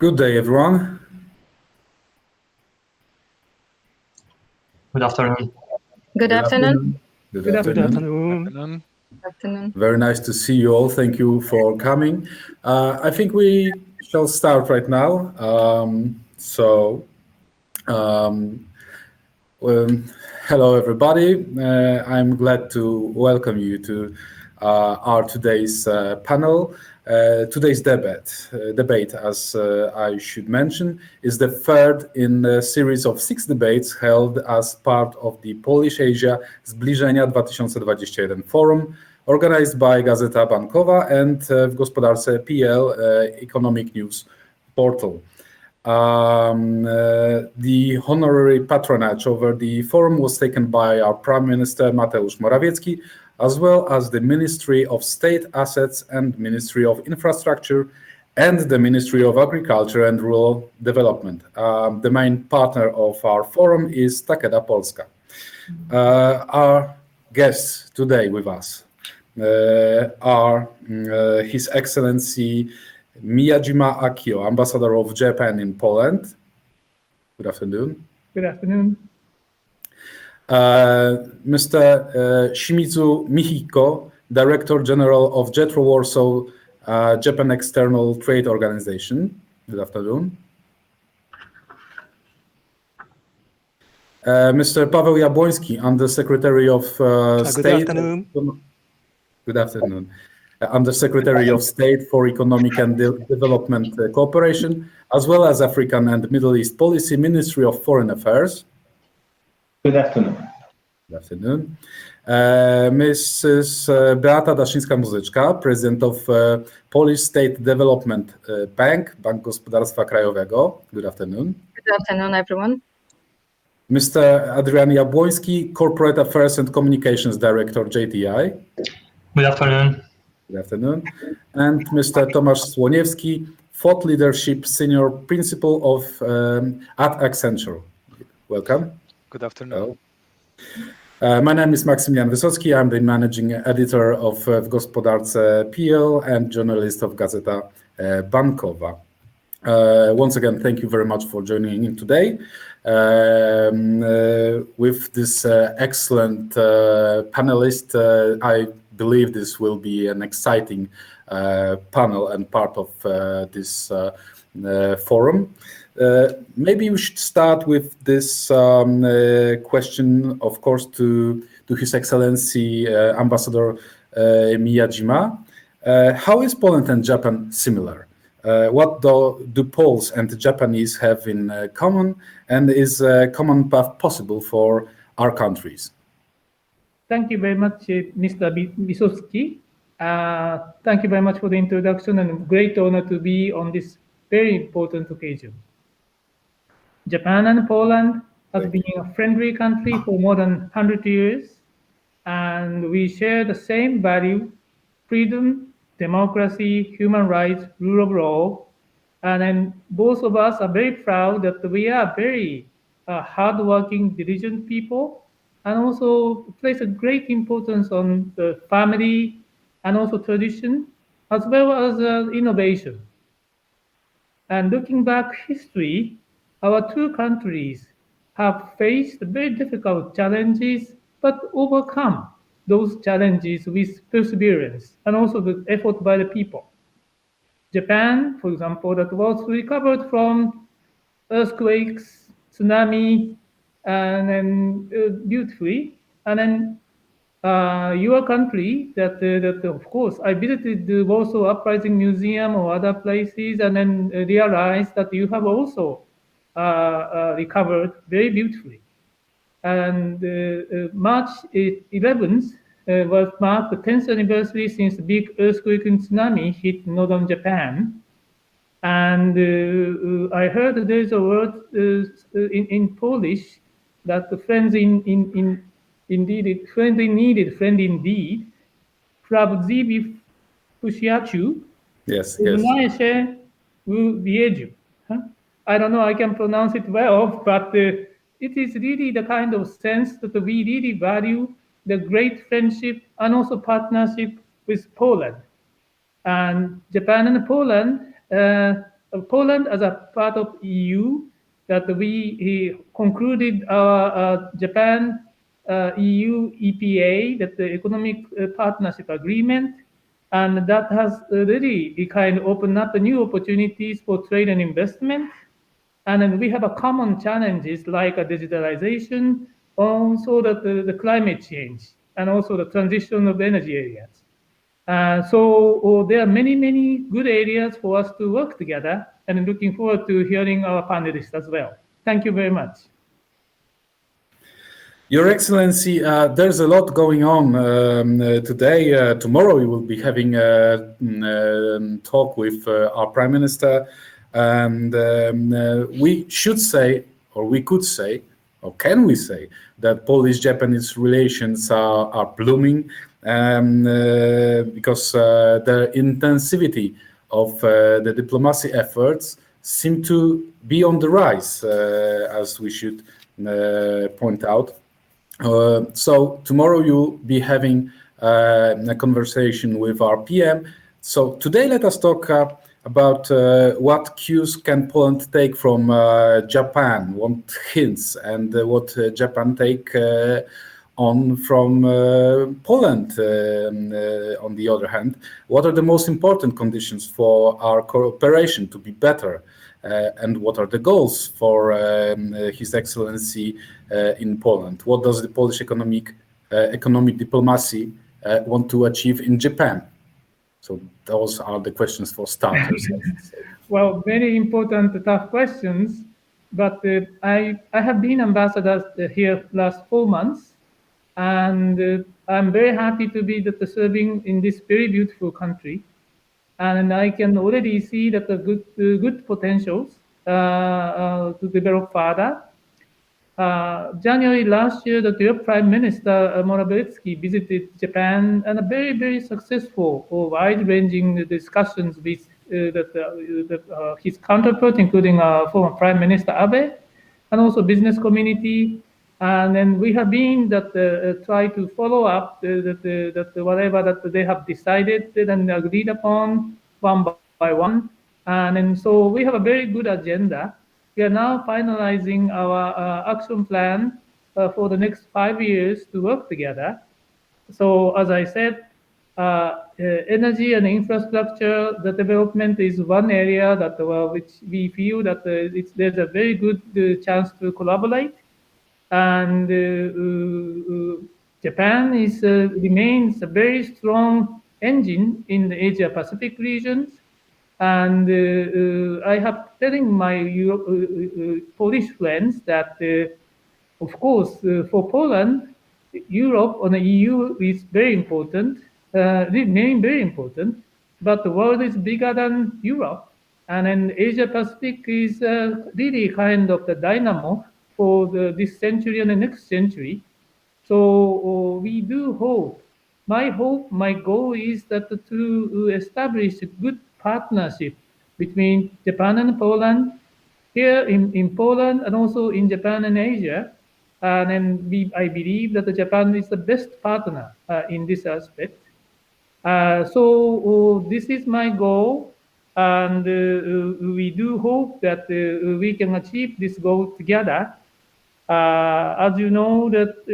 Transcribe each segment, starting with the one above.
Good day, everyone. Good afternoon. Good afternoon. Good afternoon. Very nice to see you all. Thank you for coming. I think we shall start right now. Hello, everybody. I'm glad to welcome you to our today's panel. Today's debate, as I should mention, is the third in a series of 6 debates held as part of the Polish Asia Zbliżenia 2021 Forum, organized by Gazeta Bankowa and w gospodarce.pl economic news portal. The honorary patronage over the forum was taken by our Prime Minister Mateusz Morawiecki, as well as the Ministry of State Assets and Ministry of Infrastructure and the Ministry of Agriculture and Rural Development. The main partner of our forum is Takeda Polska. Our guests today with us are His Excellency Miyajima Akio, Ambassador of JPN in Poland. Good afternoon. Good afternoon. Mr. Shimizu Mihiko, Director General of JETRO Warsaw, Japan External Trade Organization. Good afternoon. Mr. Paweł Jabłoński, Undersecretary of State. Good afternoon. Good afternoon. Undersecretary of State for Economic and Development Cooperation, as well as African and Middle East Policy, Ministry of Foreign Affairs. Good afternoon. Good afternoon. Mrs. Beata Daszyńska-Muzyczka, President of Polish State Development Bank, Bank Gospodarstwa Krajowego. Good afternoon. Good afternoon, everyone. Mr. Adrian Jabłoński, Corporate Affairs and Communications Director, JTI. Good afternoon. Good afternoon. And Mr. Tomasz Słoniewski, Thought Leadership Senior Principal at Accenture. Welcome. Good afternoon. My name is Maksymilian Wysocki. I'm the managing editor of gospodarce.pl and journalist of Gazeta Bankowa. Once again, thank you very much for joining in today. With this excellent panelist, I believe this will be an exciting panel and part of this forum. Maybe we should start with this question, of course, to His Excellency Ambassador Miyajima. How is Poland and Japan similar? What do Poles and Japanese have in common, and is a common path possible for our countries? Thank you very much, Mr. Wysocki. Thank you very much for the introduction, and great honor to be on this very important occasion. Japan and Poland have been a friendly country for more than 100 years, and we share the same value: freedom, democracy, human rights, rule of law. And then both of us are very proud that we are very hardworking, diligent people, and also place a great importance on the family and also tradition, as well as innovation. And looking back history, our two countries have faced very difficult challenges, but overcome those challenges with perseverance and also the effort by the people. Japan, for example, that was recovered from earthquakes, tsunami, and then beautifully. And then your country, that of course, I visited the Warsaw Uprising Museum or other places, and then realized that you have also recovered very beautifully. And March 11th was marked the 10th anniversary since the big earthquake and tsunami hit northern Japan. And I heard there is a word in Polish that the friends indeed, friend needed, friend indeed. Prawdziwi przyjaciół. Yes. I don't know, I can pronounce it well, but it is really the kind of sense that we really value the great friendship and also partnership with Poland. And Japan and Poland Poland as a part of EU, that we concluded our Japan EU EPA, that the economic partnership agreement, and that has really kind of opened up the new opportunities for trade and investment. And then we have a common challenges like digitalization, also the climate change, and also the transition of energy areas. So there are many, many good areas for us to work together, and I'm looking forward to hearing our panelists as well. Thank you very much. Your Excellency, there's a lot going on today. Tomorrow we will be having a talk with our Prime Minister, and we should say, or we could say, or can we say, that Polish-Japanese relations are blooming, because the intensity of the diplomacy efforts seem to be on the rise, as we should point out. So tomorrow you'll be having a conversation with our PM. So today let us talk about what cues can Poland take from Japan, what hints, and what Japan take on from Poland. On the other hand, what are the most important conditions for our cooperation to be better? And what are the goals for His Excellency in Poland? What does the Polish economic diplomacy want to achieve in Japan? So those are the questions for starters. Well, very important, tough questions. But I have been ambassador here last 4 months, and I'm very happy to be serving in this very beautiful country. And I can already see that the good potentials to develop further. January last year, the Prime Minister Morawiecki visited Japan, and a very, very successful or wide-ranging discussions with his counterpart, including former Prime Minister Abe, and also business community. And then we have been try to follow up whatever that they have decided and agreed upon one by one. And then so we have a very good agenda. We are now finalizing our action plan for the next 5 years to work together. So as I said, energy and infrastructure, the development is one area that which we feel that there's a very good chance to collaborate. And Japan remains a very strong engine in the Asia-Pacific regions. And I have telling my Polish friends that, of course, for Poland, Europe or the EU is very important, remain very important, but the world is bigger than Europe. And then Asia-Pacific is really kind of the dynamo for this century and the next century. So we do hope, my goal is that to establish a good partnership between Japan and Poland, here in Poland and also in Japan and Asia. And then I believe that Japan is the best partner in this aspect. So this is my goal. And we do hope that we can achieve this goal together. As you know, that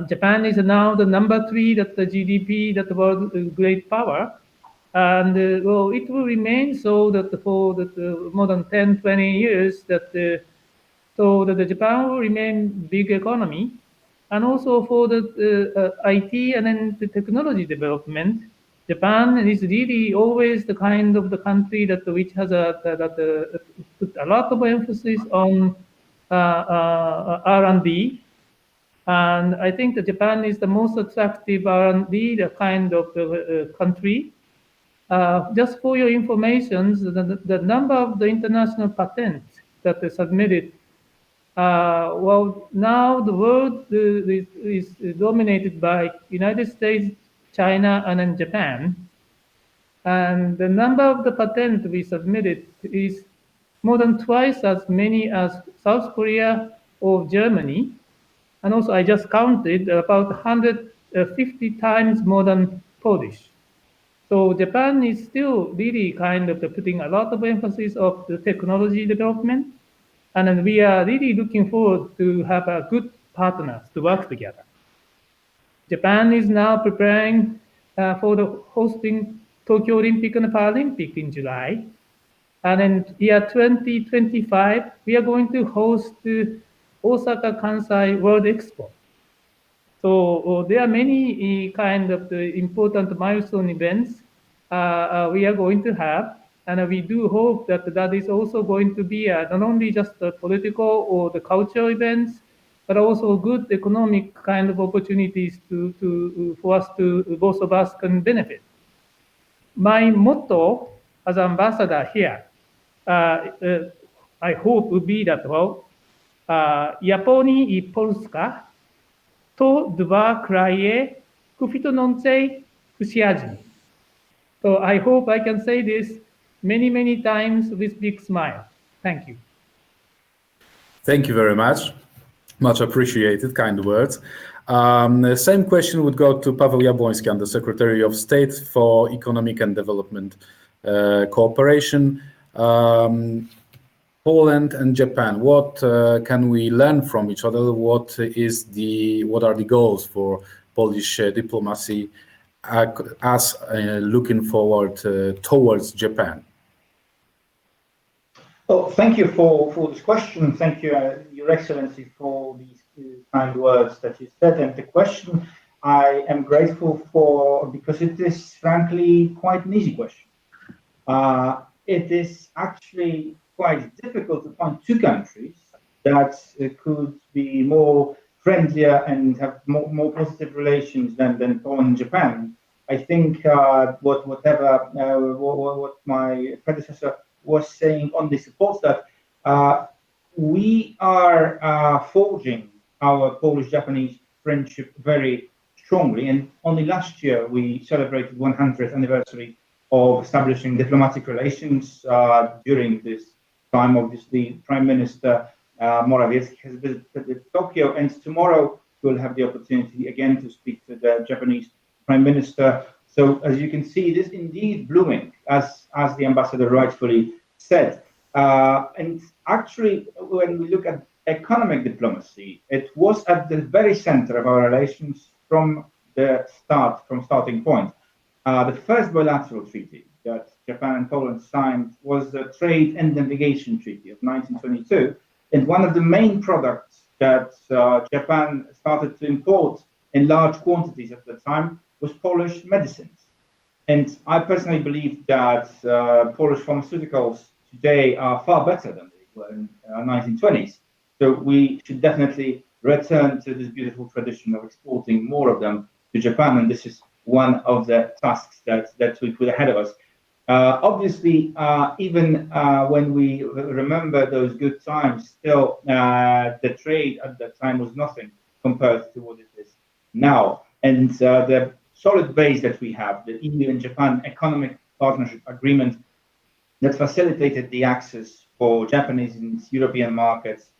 Japan is now the number 3 that the GDP, that the world great power, and well, it will remain so that for more than 10, 20 years so that Japan will remain big economy, and also for the IT and then the technology development. Japan is really always the kind of the country which has put a lot of emphasis on R&D, and I think that Japan is the most attractive R&D kind of country. Just for your information, the number of the international patents that are submitted, well, now the world is dominated by United States, China, and then Japan. And the number of the patents we submitted is more than twice as many as South Korea or Germany. And also I just counted about 150 times more than Polish. So Japan is still really kind of putting a lot of emphasis of the technology development, and then we are really looking forward to have a good partners to work together. Japan is now preparing for the hosting Tokyo Olympic and Paralympic in July. And in year 2025, we are going to host the Osaka Kansai World Expo. So there are many kind of the important milestone events we are going to have. And we do hope that that is also going to be not only just the political or the cultural events, but also good economic kind of opportunities for us to, both of us can benefit. My motto as ambassador here, I hope would be that, Japonii I Polska to dwa kraje kwitnącej przyjaźni. So I hope I can say this many, many times with big smile. Thank you. Thank you very much. Much appreciated, kind words. The same question would go to Paweł Jabłoński, Under Secretary of State for Economic and Development Cooperation. Poland and Japan, what can we learn from each other? What are the goals for Polish diplomacy as looking forward towards Japan? Well, thank you for this question. Thank you, Your Excellency, for these kind words that you said. And the question I am grateful for because it is frankly quite an easy question. It is actually quite difficult to find two countries that could be more friendlier and have more positive relations than Poland and Japan. I think what my predecessor was saying on this supports that we are forging our Polish-Japanese friendship very strongly. And only last year we celebrated 100th anniversary of establishing diplomatic relations. During this time, obviously, Prime Minister Morawiecki has visited Tokyo, and tomorrow we'll have the opportunity again to speak to the Japanese Prime Minister. So as you can see, it is indeed blooming, as the ambassador rightfully said. And actually, when we look at economic diplomacy, it was at the very center of our relations from the starting point. The first bilateral treaty that Japan and Poland signed was the Trade and Navigation Treaty of 1922. And one of the main products that Japan started to import in large quantities at the time was Polish medicines. And I personally believe that Polish pharmaceuticals today are far better than they were in the 1920s. So we should definitely return to this beautiful tradition of exporting more of them to Japan. And this is one of the tasks that we put ahead of us. Obviously, even when we remember those good times, still the trade at that time was nothing compared to what it is now. And the solid base that we have, the EU and Japan Economic Partnership Agreement that facilitated the access for Japanese and European markets.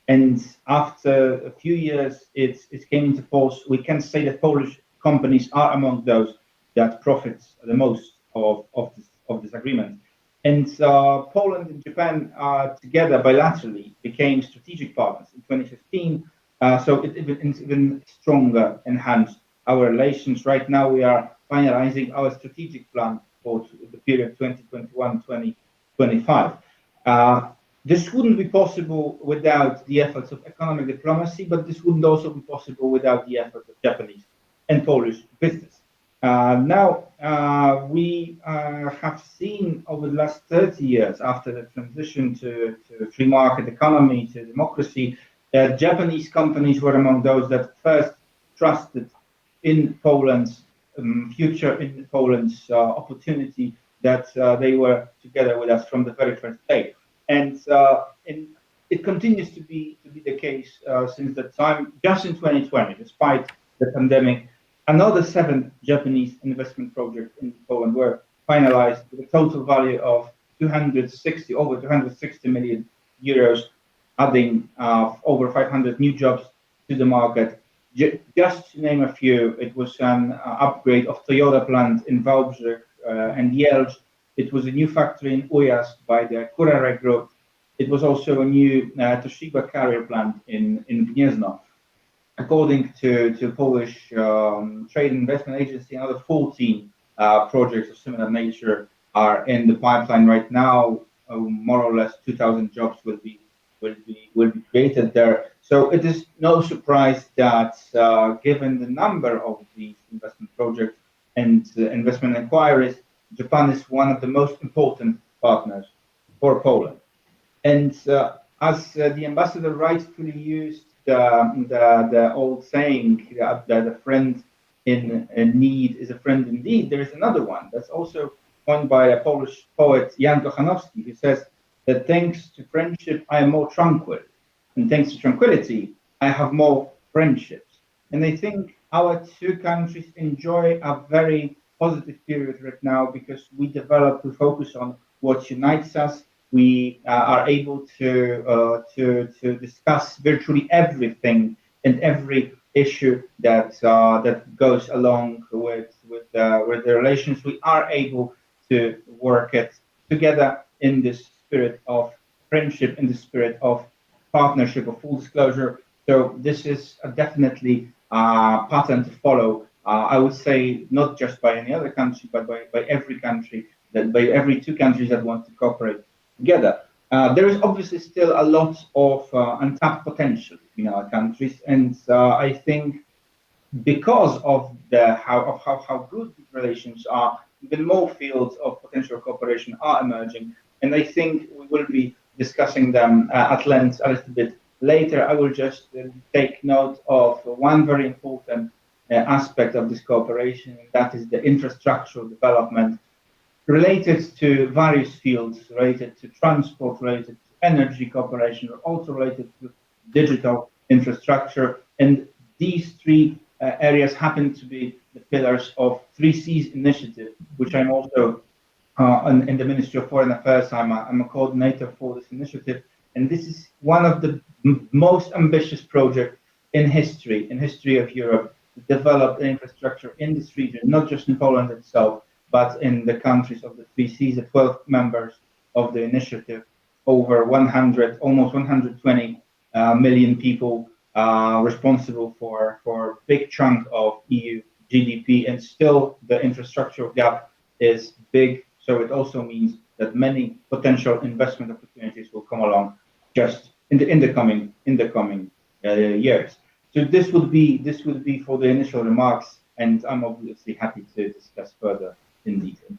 And after a few years, it came into force. We can say that Polish companies are among those that profit the most of this agreement. And Poland and Japan together bilaterally became strategic partners in 2015. So it even stronger enhanced our relations. Right now, we are finalizing our strategic plan for the period 2021-2025. This wouldn't be possible without the efforts of economic diplomacy, but this wouldn't also be possible without the efforts of Japanese and Polish business. Now, we have seen over the last 30 years, after the transition to free market economy, to democracy, that Japanese companies were among those that first trusted in Poland's future, in Poland's opportunity, that they were together with us from the very first day. And it continues to be the case since that time. Just in 2020, despite the pandemic, another 7 Japanese investment projects in Poland were finalized with a total value of over 260 million euros, adding over 500 new jobs to the market. Just to name a few, it was an upgrade of Toyota plant in Wałbrzych, and Jelcz. It was a new factory in Ujazd by the Kurare Group. It was also a new Toshiba carrier plant in Gniezno. According to Polish Trade Investment Agency, another 14 projects of similar nature are in the pipeline right now. More or less 2,000 jobs will be created there. So it is no surprise that given the number of these investment projects and investment inquiries, Japan is one of the most important partners for Poland. And as the ambassador rightfully used the old saying that a friend in need is a friend indeed, there is another one that's also coined by a Polish poet, Jan Kochanowski, who says that thanks to friendship, I am more tranquil. And thanks to tranquility, I have more friendships. And I think our two countries enjoy a very positive period right now because we focus on what unites us. We are able to discuss virtually everything and every issue that goes along with the relations. We are able to work it together in this spirit of friendship, in the spirit of partnership, of full disclosure. So this is definitely a pattern to follow. I would say not just by any other country, but by every country, by every two countries that want to cooperate together. There is obviously still a lot of untapped potential in our countries, and I think because of how good these relations are, even more fields of potential cooperation are emerging, and I think we will be discussing them at length a little bit later. I will just take note of one very important aspect of this cooperation, and that is the infrastructural development related to various fields, related to transport, related to energy cooperation, also related to digital infrastructure. And these three areas happen to be the pillars of 3Cs initiative, which I'm also in the Ministry of Foreign Affairs. I'm a coordinator for this initiative. And this is one of the most ambitious projects in history of Europe, to develop the infrastructure in this region, not just in Poland itself, but in the countries of the 3Cs, the 12 members of the initiative, over 100, almost 120 million people responsible for a big chunk of EU GDP, and still the infrastructure gap is big. So it also means that many potential investment opportunities will come along just in the coming years. So this would be for the initial remarks, and I'm obviously happy to discuss further in detail.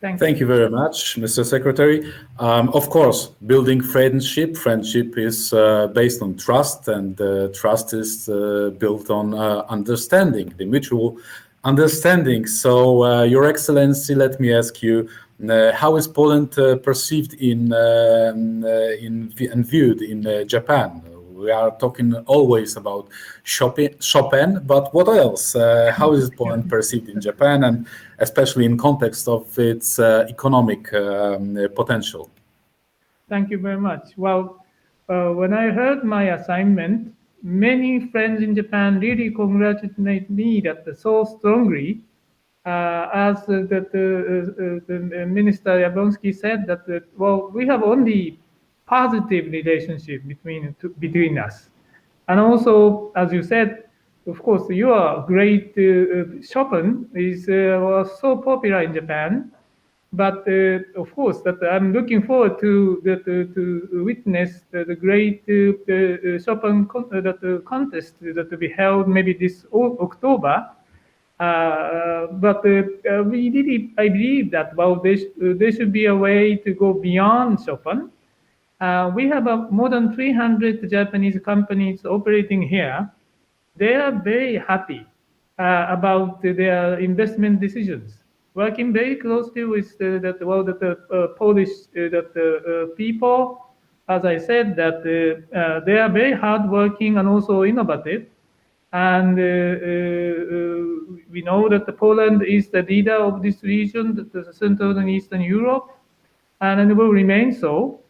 Thank you very much, Mr. Secretary. Of course, building friendship is based on trust, and trust is built on understanding, the mutual understanding. So, Your Excellency, let me ask you, how is Poland perceived and viewed in Japan? We are talking always about Chopin, but what else? How is Poland perceived in Japan, and especially in context of its economic potential? Thank you very much. Well, when I heard my assignment, many friends in Japan really congratulate me so strongly, as the Minister Jablonski said that well, we have only positive relationship between us, and also, as you said, of course, your great Chopin was so popular in Japan. But of course, that I'm looking forward to witness the great Chopin contest that will be held maybe this October. But I believe that there should be a way to go beyond Chopin. We have more than 300 Japanese companies operating here. They are very happy about their investment decisions, working very closely with the Polish people. As I said, that they are very hardworking and also innovative. And we know that Poland is the leader of this region, the Central and Eastern Europe, and it will remain so.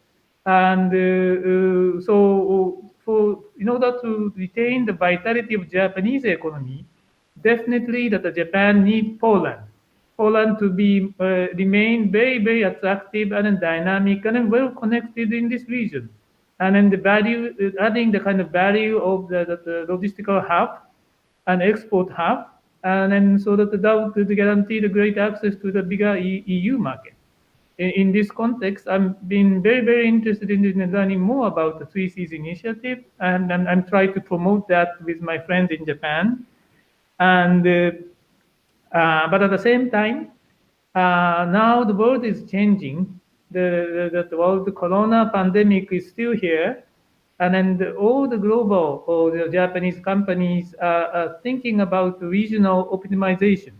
And so in order to retain the vitality of Japanese economy, definitely that Japan needs Poland. Poland to be remain very, very attractive and dynamic and well connected in this region. And then the value, adding the kind of value of the logistical hub and export hub, and then so that to guarantee the great access to the bigger EU market. In this context, I've been very, very interested in learning more about the 3Cs initiative, and I'm trying to promote that with my friends in Japan. And but at the same time, now the world is changing. The corona pandemic is still here, and then all the global or the Japanese companies are thinking about regional optimization.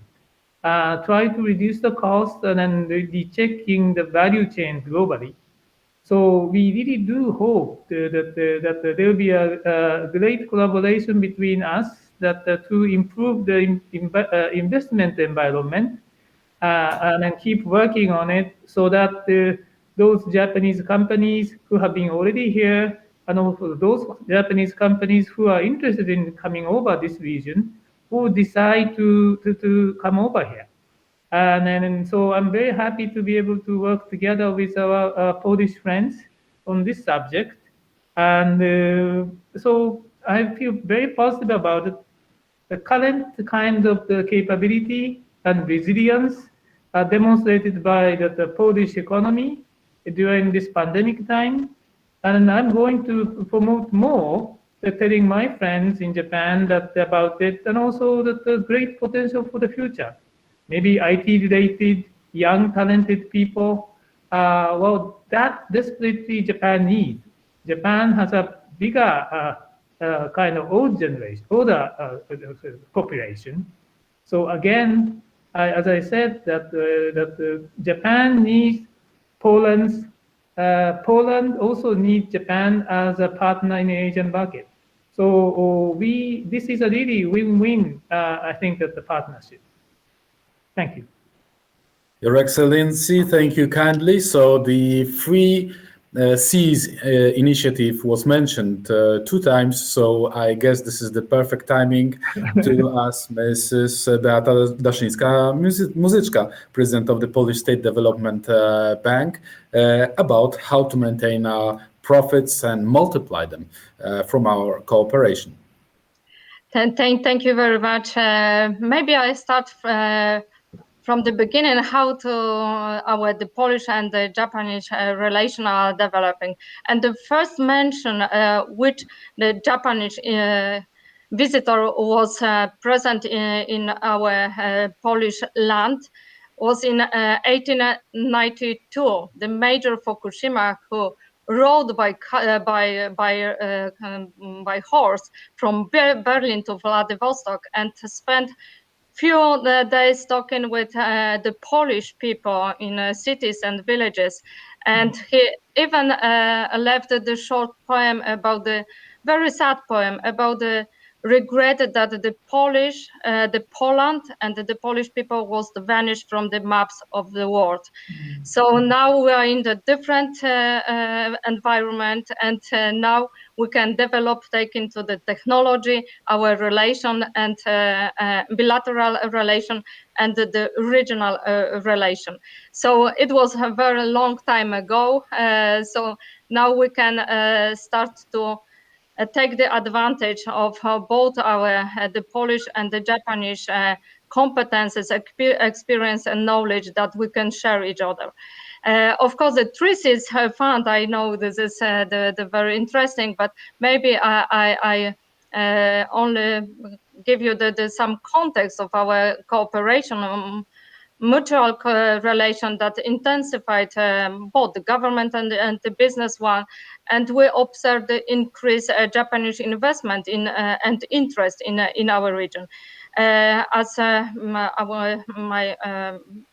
Try to reduce the cost and then rechecking the value chain globally. So we really do hope that there will be a great collaboration between us to improve the investment environment and then keep working on it so that those Japanese companies who have been already here and also those Japanese companies who are interested in coming over this region who decide to come over here. And so I'm very happy to be able to work together with our Polish friends on this subject. And so I feel very positive about it. The current kind of the capability and resilience are demonstrated by the Polish economy during this pandemic time. And I'm going to promote more, telling my friends in Japan about it, and also the great potential for the future. Maybe IT-related, young, talented people. Well, that desperately Japan needs. Japan has a bigger kind of older population. So again, as I said, that Japan needs Poland. Poland also needs Japan as a partner in the Asian market. So this is a really win-win, I think, that the partnership. Thank you. Your Excellency, thank you kindly. So the 3Cs initiative was mentioned 2 times, so I guess this is the perfect timing to ask Mrs. Beata Daszyńska-Muzyczka, President of the Polish State Development Bank, about how to maintain our profits and multiply them from our cooperation. Thank you very much. Maybe I start from the beginning, how the Polish and the Japanese relation are developing. And the first mention which the Japanese visitor was present in our Polish land was in 1892. The Major Fukushima, who rode by horse from Berlin to Vladivostok and spent few days talking with the Polish people in cities and villages, and he even left the short poem about very sad poem about the regret that the Poland and the Polish people was vanished from the maps of the world. So now we are in the different environment, and now we can develop, take into the technology, our relation and bilateral relation and the regional relation. So it was a very long time ago. So now we can start to take the advantage of both the Polish and the Japanese competences, experience and knowledge that we can share each other. Of course, the 3Cs fund, I know this is the very interesting, but maybe I only give you some context of our cooperation, mutual relation that intensified both the government and the business one, and we observed the increased Japanese investment and interest in our region. As my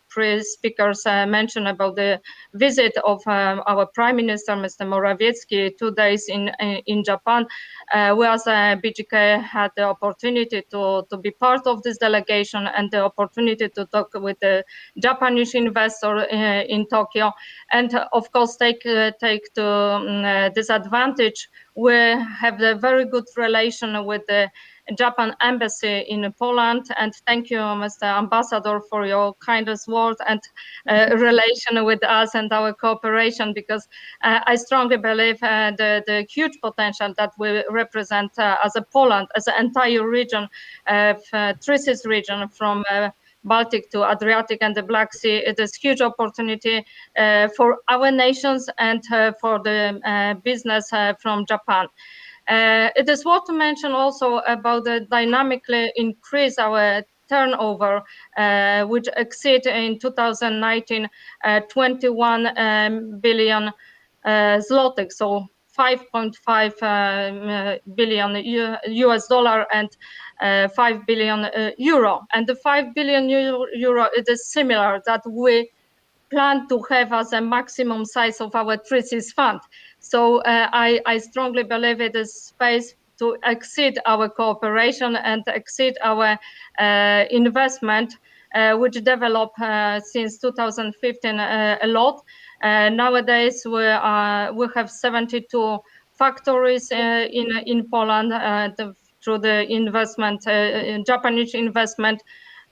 pre-speakers mentioned about the visit of our Prime Minister, Mr. Morawiecki, 2 days in Japan, we as BGK had the opportunity to be part of this delegation and the opportunity to talk with the Japanese investor in Tokyo, and of course take to this advantage. We have a very good relation with the Japan Embassy in Poland. And thank you, Mr. Ambassador, for your kindest words and relation with us and our cooperation, because I strongly believe the huge potential that we represent as a Poland, as an entire region, Three Seas region from Baltic to Adriatic and the Black Sea. It is huge opportunity for our nations and for the business from Japan. It is worth to mention also about the dynamically increase our turnover, which exceed in 2019 21 billion zlotys, so 5.5 billion US dollar and 5 billion euro. And the 5 billion euro, it is similar that we plan to have as a maximum size of our Three Seas fund. So I strongly believe it is space to exceed our cooperation and exceed our investment, which developed since 2015 a lot. Nowadays we have 72 factories in Poland through the investment, Japanese investment,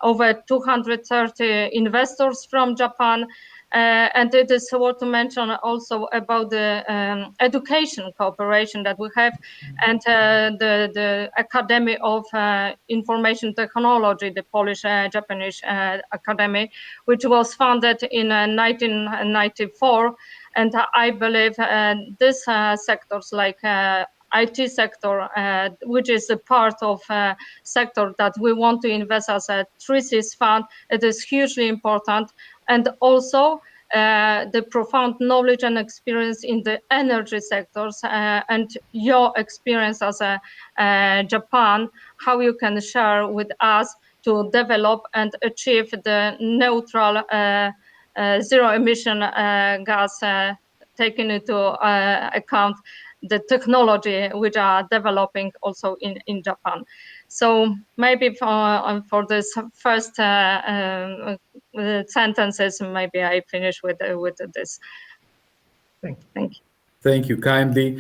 over 230 investors from Japan. And it is worth to mention also about the education cooperation that we have, and the Academy of Information Technology, the Polish-Japanese Academy, which was founded in 1994. And I believe these sectors like IT sector, which is a part of sector that we want to invest as a Three Seas fund, it is hugely important. And also the profound knowledge and experience in the energy sectors, and your experience as a Japan, how you can share with us to develop and achieve the neutral zero emission gas, taking into account the technology which are developing also in Japan. So maybe for this first sentences, maybe I finish with this. Thank you. Thank you. Thank you kindly.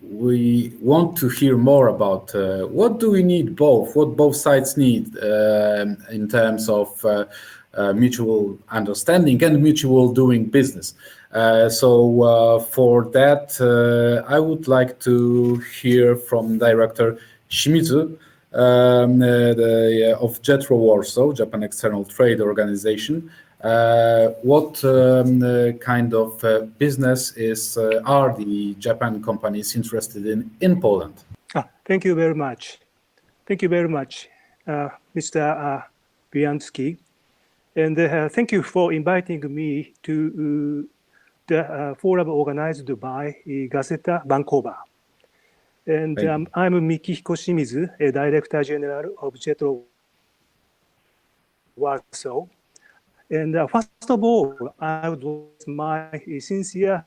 We want to hear more about what do we need both, what both sides need in terms of mutual understanding and mutual doing business. So for that, I would like to hear from Director Shimizu of JETRO Warsaw, Japan External Trade Organization. What kind of business are the Japan companies interested in Poland? Thank you very much. Thank you very much, Mr. Bianski. And thank you for inviting me to the forum organized by Gazeta Bankowa. And I'm Mikihiko Shimizu, a Director General of JETRO Warsaw. And first of all, I would like my sincere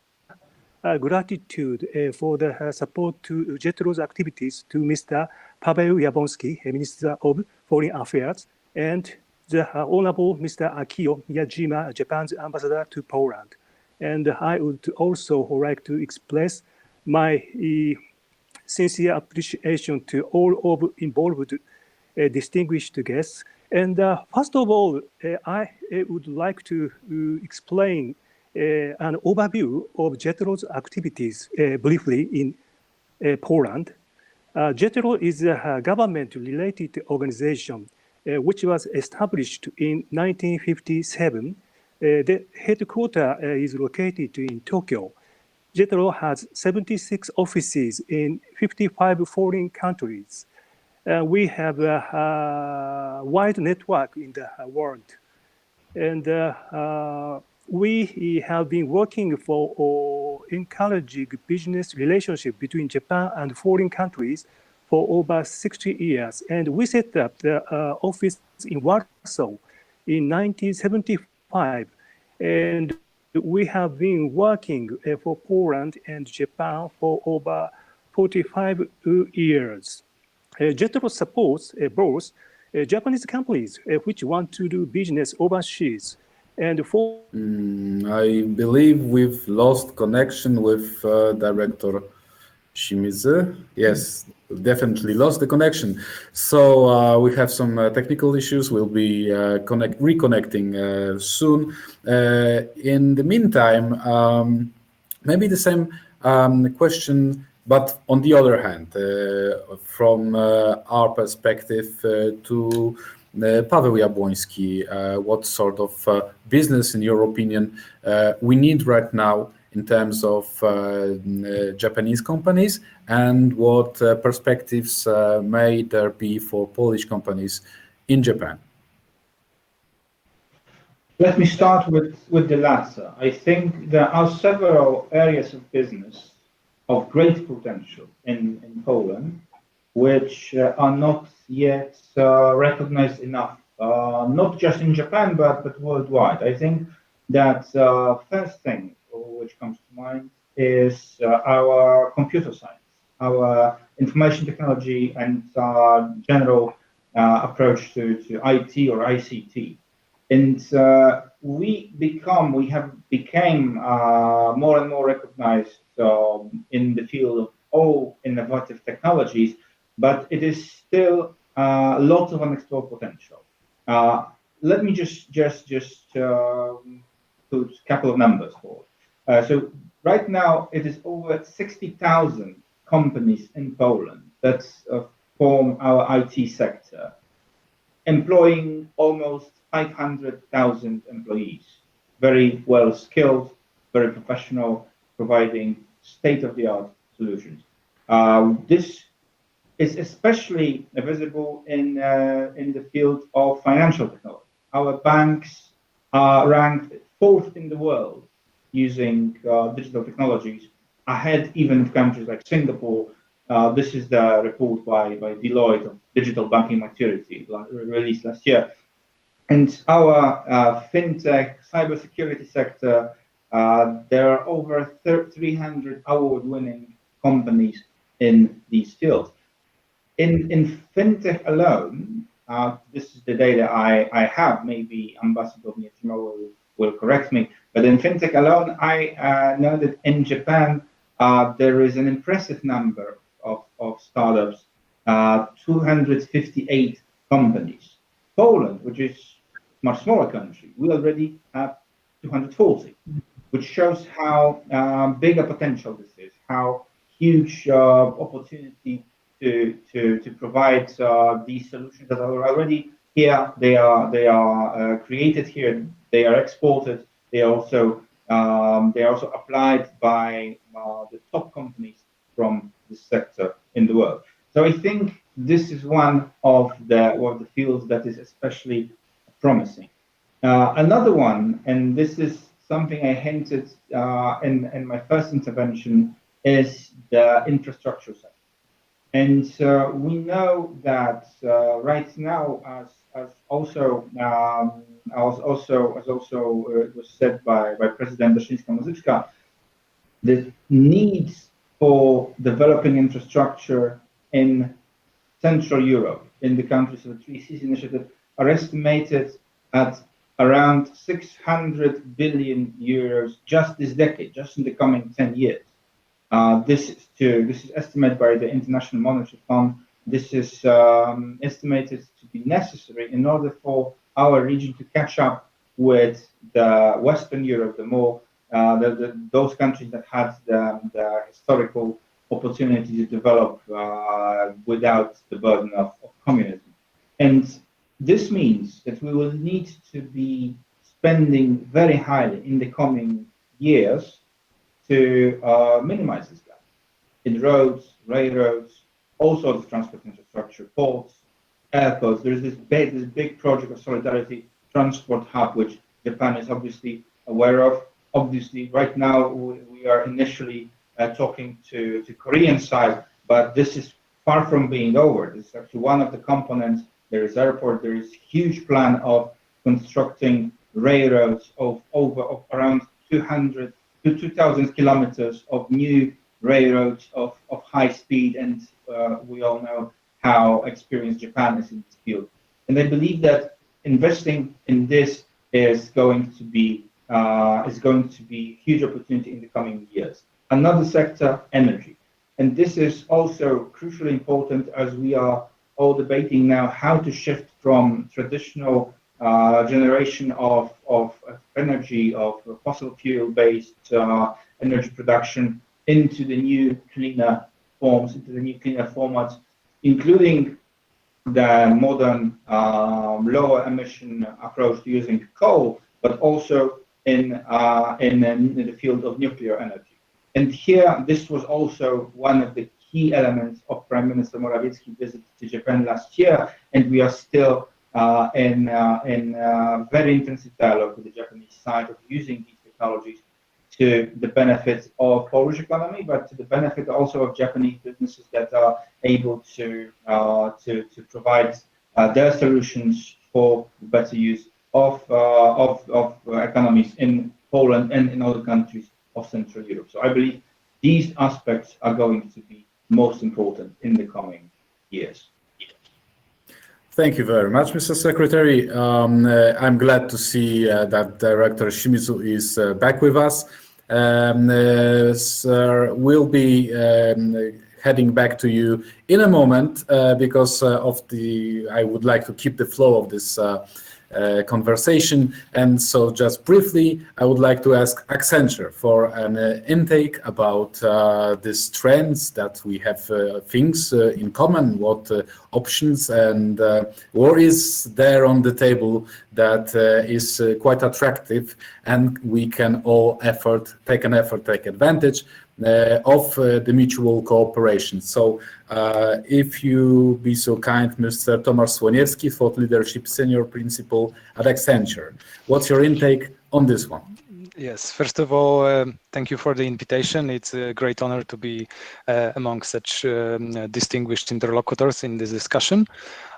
gratitude for the support to JETRO's activities to Mr. Paweł Jabłoński, Minister of Foreign Affairs, and the Honorable Mr. Akio Miyajima, Japan's ambassador to Poland. And I would also like to express my sincere appreciation to all of involved distinguished guests. And first of all, I would like to explain an overview of JETRO's activities briefly in Poland. JETRO is a government-related organization which was established in 1957. The headquarters is located in Tokyo. JETRO has 76 offices in 55 foreign countries. We have a wide network in the world. And we have been working for encouraging business relationship between Japan and foreign countries for over 60 years. And we set up the office in Warsaw in 1975. And we have been working for Poland and Japan for over 45 years. JETRO supports both Japanese companies which want to do business overseas and for... I believe we've lost connection with Director Shimizu? Yes, definitely lost the connection. So we have some technical issues. We'll be reconnecting soon. In the meantime, maybe the same question, but on the other hand, from our perspective to Paweł Jabłoński, what sort of business, in your opinion, we need right now in terms of Japanese companies, and what perspectives may there be for Polish companies in Japan? Let me start with the latter. I think there are several areas of business of great potential in Poland, which are not yet recognized enough, not just in Japan, but worldwide. I think that first thing which comes to mind is our computer science, our information technology, and general approach to IT or ICT. And we have become more and more recognized in the field of all innovative technologies, but it is still lots of unexplored potential. Let me just put a couple of numbers forward. So right now it is over 60,000 companies in Poland that form our IT sector, employing almost 500,000 employees, very well skilled, very professional, providing state-of-the-art solutions. This is especially visible in the field of financial technology. Our banks are ranked 4th in the world using digital technologies, ahead even of countries like Singapore. This is the report by Deloitte of digital banking maturity released last year. And our fintech, cybersecurity sector, there are over 300 award-winning companies in these fields. In fintech alone, this is the data I have, maybe Ambassador Miyatima will correct me, but in fintech alone, I know that in Japan, there is an impressive number of startups, 258 companies. Poland, which is a much smaller country, we already have 240, which shows how big a potential this is, how huge opportunity to provide these solutions that are already here. They are created here. They are exported. They are also applied by the top companies from this sector in the world. So I think this is one of the fields that is especially promising. Another one, and this is something I hinted in my first intervention, is the infrastructure sector. And we know that right now, as also was said by President Daszyńska-Muzyczka, the needs for developing infrastructure in Central Europe, in the countries of the Three Seas Initiative, are estimated at around 600 billion euros just this decade, just in the coming 10 years. This is estimated by the International Monetary Fund. This is estimated to be necessary in order for our region to catch up with the Western Europe, those countries that had the historical opportunity to develop without the burden of communism. And this means that we will need to be spending very highly in the coming years to minimize this gap in roads, railroads, all sorts of transport infrastructure, ports, airports. There is this big project of Solidarity Transport Hub, which Japan is obviously aware of. Obviously, right now we are initially talking to Korean side, but this is far from being over. This is actually one of the components. There is airport. There is huge plan of constructing railroads of around 200 to 2,000 kilometers of new railroads of high speed, and we all know how experienced Japan is in this field. And I believe that investing in this is going to be a huge opportunity in the coming years. Another sector, energy. And this is also crucially important as we are all debating now how to shift from traditional generation of energy, of fossil fuel-based energy production into the new cleaner forms, into the new cleaner formats, including the modern lower emission approach to using coal, but also in the field of nuclear energy. And here, this was also one of the key elements of Prime Minister Morawieckis' visit to Japan last year, and we are still in very intensive dialogue with the Japanese side of using these technologies to the benefit of Polish economy, but to the benefit also of Japanese businesses that are able to provide their solutions for better use of economies in Poland and in other countries of Central Europe. So I believe these aspects are going to be most important in the coming years. Thank you very much, Mr. Secretary. I'm glad to see that Director Shimizu is back with us. Sir, we'll be heading back to you in a moment because I would like to keep the flow of this conversation. And so just briefly, I would like to ask Accenture for an intake about these trends that we have things in common, what options and what is there on the table that is quite attractive, and we can all take advantage of the mutual cooperation. So if you be so kind, Mr. Tomasz Słoniewski, Thought Leadership Senior Principal at Accenture. What's your intake on this one? Yes, first of all, thank you for the invitation. It's a great honor to be among such distinguished interlocutors in this discussion.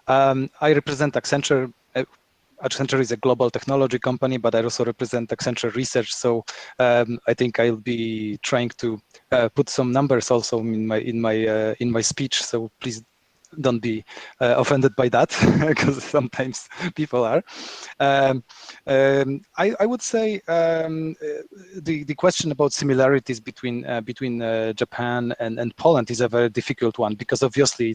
I represent Accenture. Accenture is a global technology company, but I also represent Accenture Research. So I think I'll be trying to put some numbers also in my speech. So please don't be offended by that, because sometimes people are. I would say the question about similarities between Japan and Poland is a very difficult one, because obviously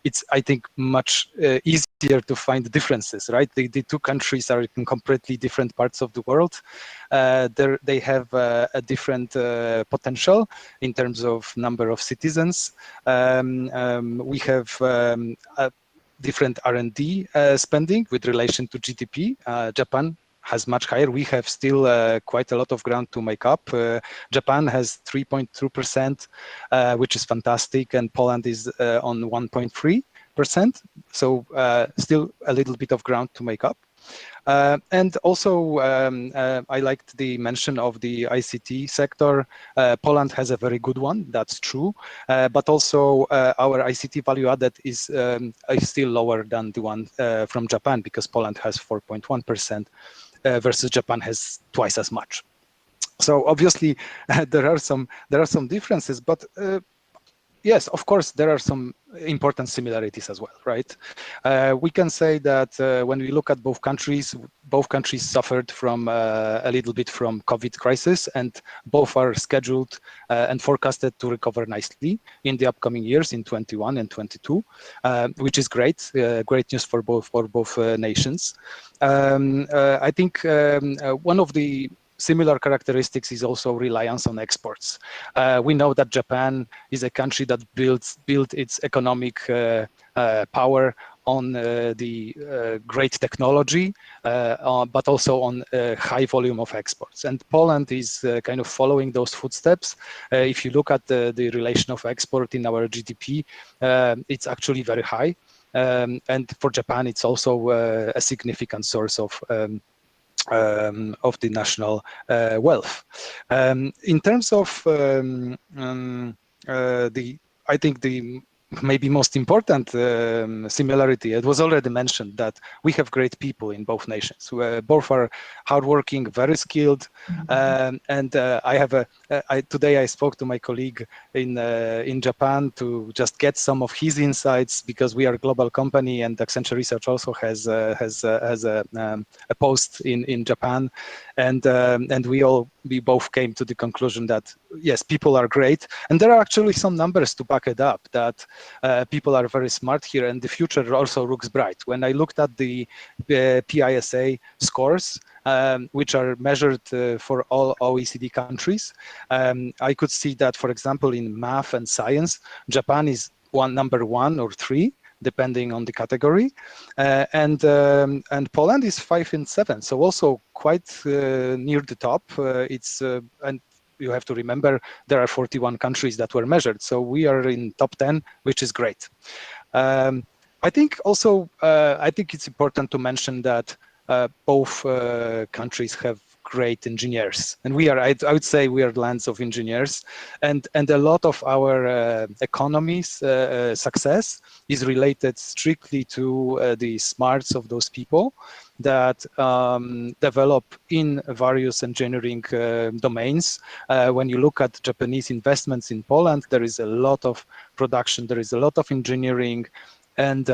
it's I think much easier to find differences, right? The two countries are in completely different parts of the world. They have a different potential in terms of number of citizens. We have different R&D spending with relation to GDP. Japan has much higher. We have still quite a lot of ground to make up. Japan has 3.2%, which is fantastic, and Poland is on 1.3%. So still a little bit of ground to make up. And also, I liked the mention of the ICT sector. Poland has a very good one, that's true. But also our ICT value added is still lower than the one from Japan, because Poland has 4.1% versus Japan has twice as much. So obviously there are some differences, but yes, of course, there are some important similarities as well, right? We can say that when we look at both countries suffered from a little bit from COVID crisis, and both are scheduled and forecasted to recover nicely in the upcoming years in 21 and 22, which is great news for both nations. I think one of the similar characteristics is also reliance on exports. We know that Japan is a country that built its economic power on the great technology, but also on a high volume of exports. And Poland is kind of following those footsteps. If you look at the relation of export in our GDP, it's actually very high. And for Japan, it's also a significant source of the national wealth. In terms of I think the maybe most important similarity, it was already mentioned that we have great people in both nations. Both are hardworking, very skilled, and today I spoke to my colleague in Japan to just get some of his insights, because we are a global company, and Accenture Research also has a post in Japan, and we both came to the conclusion that yes, people are great, and there are actually some numbers to back it up, that people are very smart here, and the future also looks bright. When I looked at the PISA scores, which are measured for all OECD countries, I could see that, for example, in math and science, Japan is number 1 or 3, depending on the category, and Poland is 5 and 7, so also quite near the top. And you have to remember there are 41 countries that were measured, so we are in top 10, which is great. I think also I think it's important to mention that both countries have great engineers, and I would say we are lands of engineers, and a lot of our economy's success is related strictly to the smarts of those people that develop in various engineering domains. When you look at Japanese investments in Poland, there is a lot of production, there is a lot of engineering, and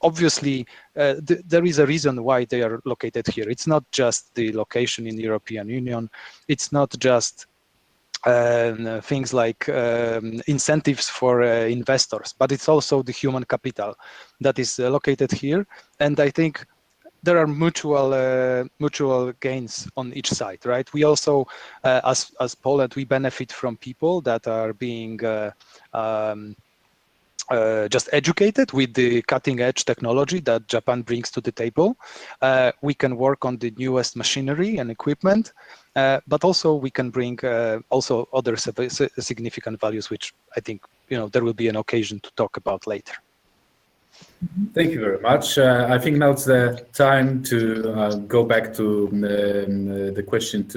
obviously, there is a reason why they are located here. It's not just the location in the European Union. It's not just things like incentives for investors, but it's also the human capital that is located here. And I think there are mutual gains on each side, right? We also, as Poland, we benefit from people that are being just educated with the cutting edge technology that Japan brings to the table. We can work on the newest machinery and equipment, but also we can bring also other significant values, which I think there will be an occasion to talk about later. Thank you very much. I think now it's the time to go back to the question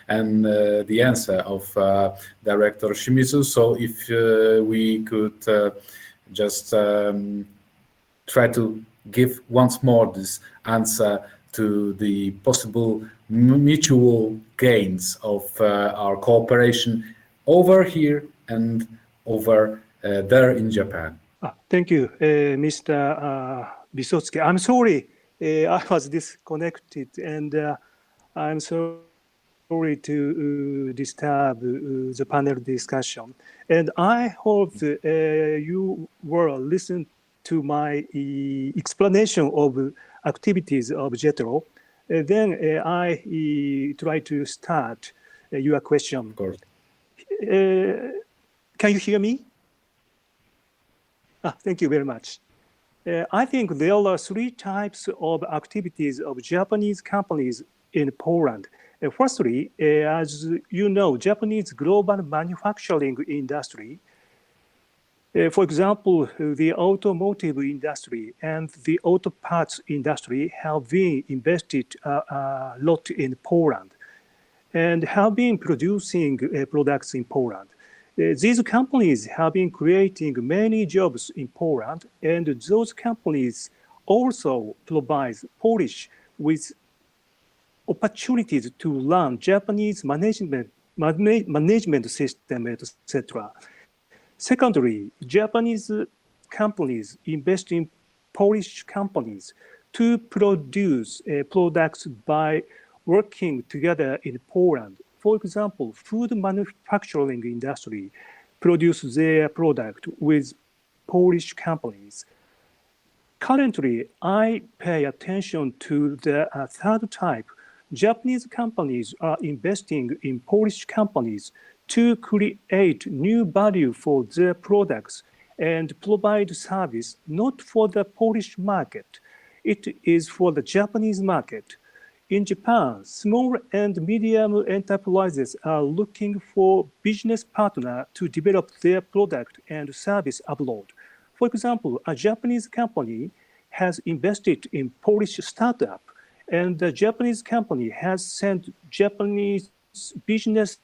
and the answer of Director Shimizu. So if we could just try to give once more this answer to the possible mutual gains of our cooperation over here and over there in Japan. Thank you, Mr. Vysotsky. I'm sorry I was disconnected, and I'm sorry to disturb the panel discussion. And I hope you will listen to my explanation of activities of JETRO. Then I try to start your question. Of course. Can you hear me? Thank you very much. I think there are 3 types of activities of Japanese companies in Poland. Firstly, as you know, Japanese global manufacturing industry, for example, the automotive industry and the auto parts industry have been invested a lot in Poland and have been producing products in Poland. These companies have been creating many jobs in Poland, and those companies also provide Polish with opportunities to learn Japanese management system, etc. Secondly, Japanese companies invest in Polish companies to produce products by working together in Poland. For example, food manufacturing industry produces their product with Polish companies. Currently, I pay attention to the third type. Japanese companies are investing in Polish companies to create new value for their products and provide service not for the Polish market. It is for the Japanese market. In Japan, small and medium enterprises are looking for business partner to develop their product and service abroad. For example, a Japanese company has invested in Polish startup, and the Japanese company has sent Japanese business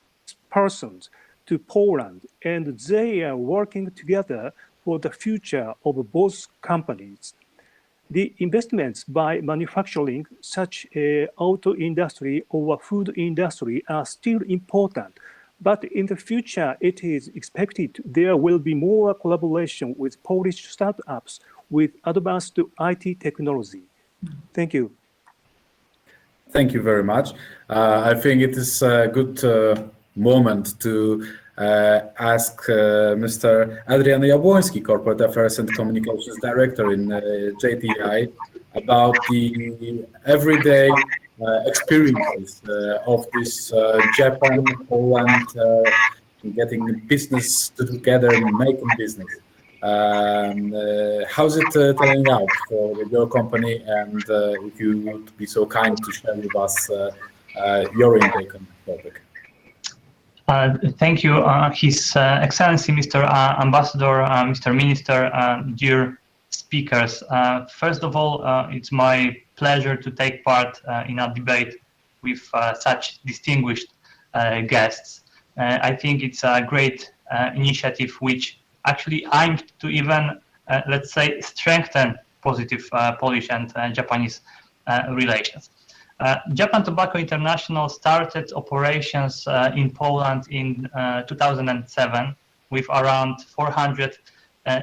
persons to Poland, and they are working together for the future of both companies. The investments by manufacturing, such as auto industry or food industry, are still important. But in the future, it is expected there will be more collaboration with Polish startups with advanced IT technology. Thank you. Thank you very much. I think it is a good moment to ask Mr. Adrian Jabłoński, Corporate Affairs and Communications Director in JTI, about the everyday experiences of this Japan, Poland, getting business together and making business. How's it turning out for your company? And if you would be so kind to share with us your intake on the topic. Thank you, His Excellency, Mr. Ambassador, Mr. Minister, dear speakers. First of all, it's my pleasure to take part in a debate with such distinguished guests. I think it's a great initiative which actually aimed to even, let's say, strengthen positive Polish and Japanese relations. Japan Tobacco International started operations in Poland in 2007 with around 400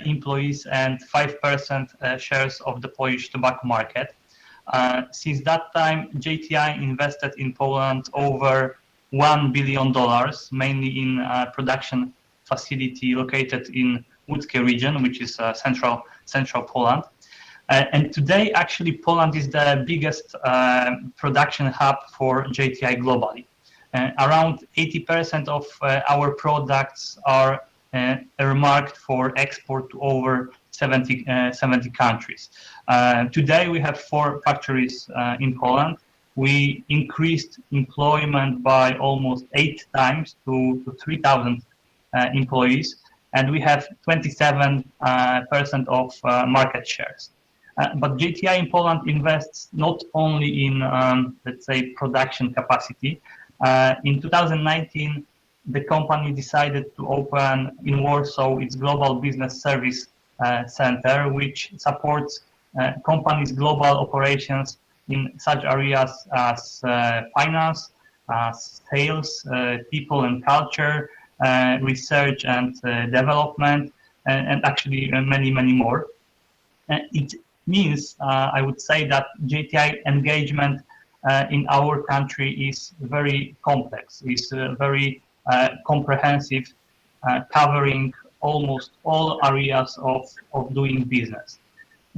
employees and 5% shares of the Polish tobacco market. Since that time, JTI invested in Poland over $1 billion, mainly in a production facility located in Łódzkie region, which is central Poland. And today, actually, Poland is the biggest production hub for JTI globally. Around 80% of our products are earmarked for export to over 70 countries. Today, we have 4 factories in Poland. We increased employment by almost 8 times to 3,000 employees, and we have 27% of market shares. But JTI in Poland invests not only in, let's say, production capacity. In 2019, the company decided to open in Warsaw its Global Business Service Center, which supports companies' global operations in such areas as finance, sales, people and culture, research and development, and actually many more. It means, I would say, that JTI engagement in our country is very complex, is very comprehensive, covering almost all areas of doing business.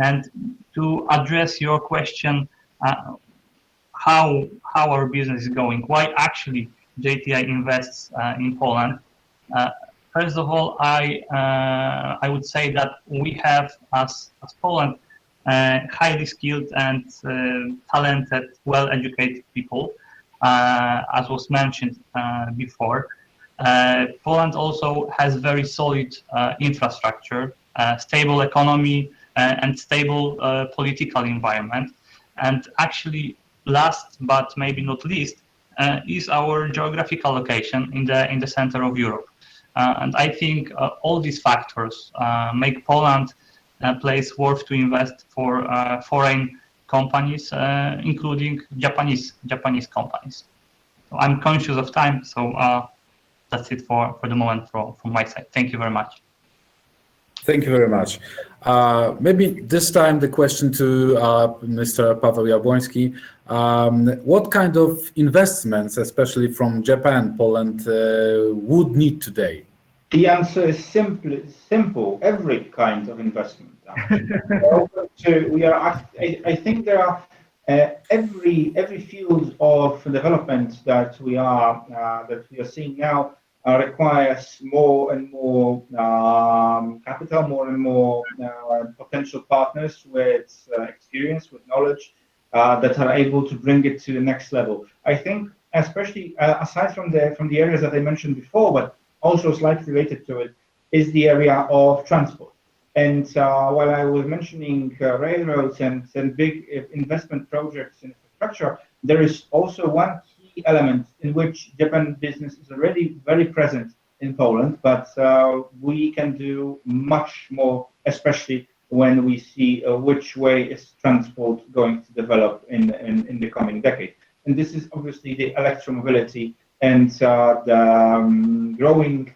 And to address your question, how our business is going, why actually JTI invests in Poland. First of all, I would say that we have, as Poland, highly skilled and talented, well-educated people, as was mentioned before. Poland also has very solid infrastructure, stable economy, and stable political environment. And actually, last but maybe not least, is our geographical location in the center of Europe. And I think all these factors make Poland a place worth to invest for foreign companies, including Japanese companies. So I'm conscious of time, so that's it for the moment from my side. Thank you very much. Thank you very much. Maybe this time the question to Mr. Paweł Jabłoński. What kind of investments, especially from Japan, Poland, would need today? The answer is simple. Every kind of investment. I think there are every field of development that we are seeing now requires more and more capital, more and more potential partners with experience, with knowledge that are able to bring it to the next level. I think, especially aside from the areas that I mentioned before, but also slightly related to it, is the area of transport. And while I was mentioning railroads and big investment projects in infrastructure, there is also one key element in which Japan business is already very present in Poland, but we can do much more, especially when we see which way is transport going to develop in the coming decade. And this is obviously the electromobility and the growing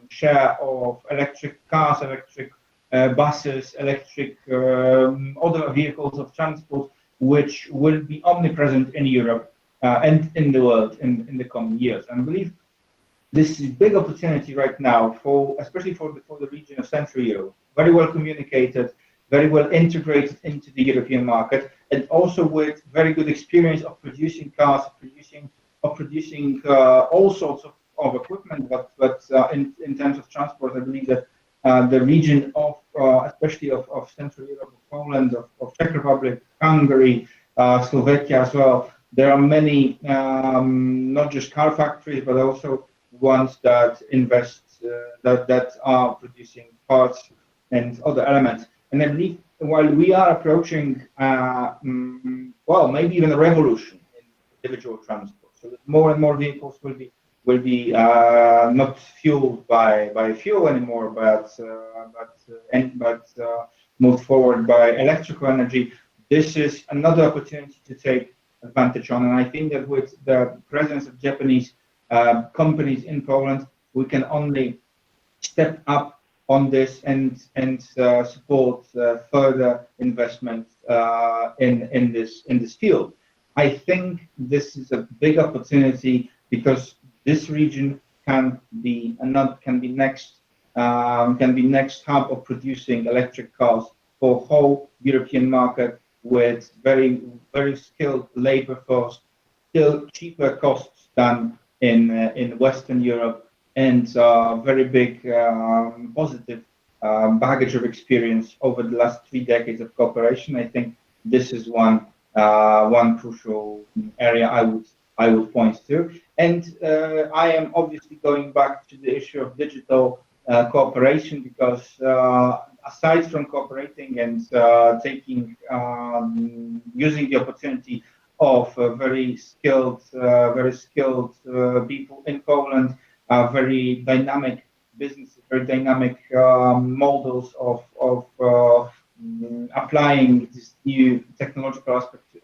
share of electric cars, electric buses, electric other vehicles of transport, which will be omnipresent in Europe and in the world in the coming years. And I believe this is a big opportunity right now, especially for the region of Central Europe, very well communicated, very well integrated into the European market, and also with very good experience of producing cars, of producing all sorts of equipment. But in terms of transport, I believe that the region of especially of Central Europe, of Poland, of Czech Republic, Hungary, Slovakia as well, there are many not just car factories, but also ones that invest that are producing parts and other elements. And I believe while we are approaching well, maybe even a revolution in individual transport, so that more and more vehicles will be not fueled by fuel anymore, but moved forward by electrical energy. This is another opportunity to take advantage on, and I think that with the presence of Japanese companies in Poland, we can only step up on this and support further investment in this field. I think this is a big opportunity because this region can be next hub of producing electric cars for whole European market with very skilled labor force, still cheaper costs than in Western Europe, and very big positive baggage of experience over the last 3 decades of cooperation. I think this is one crucial area I would point to. And I am obviously going back to the issue of digital cooperation, because aside from cooperating and using the opportunity of very skilled people in Poland, very dynamic businesses, very dynamic models of applying this new technological aspect to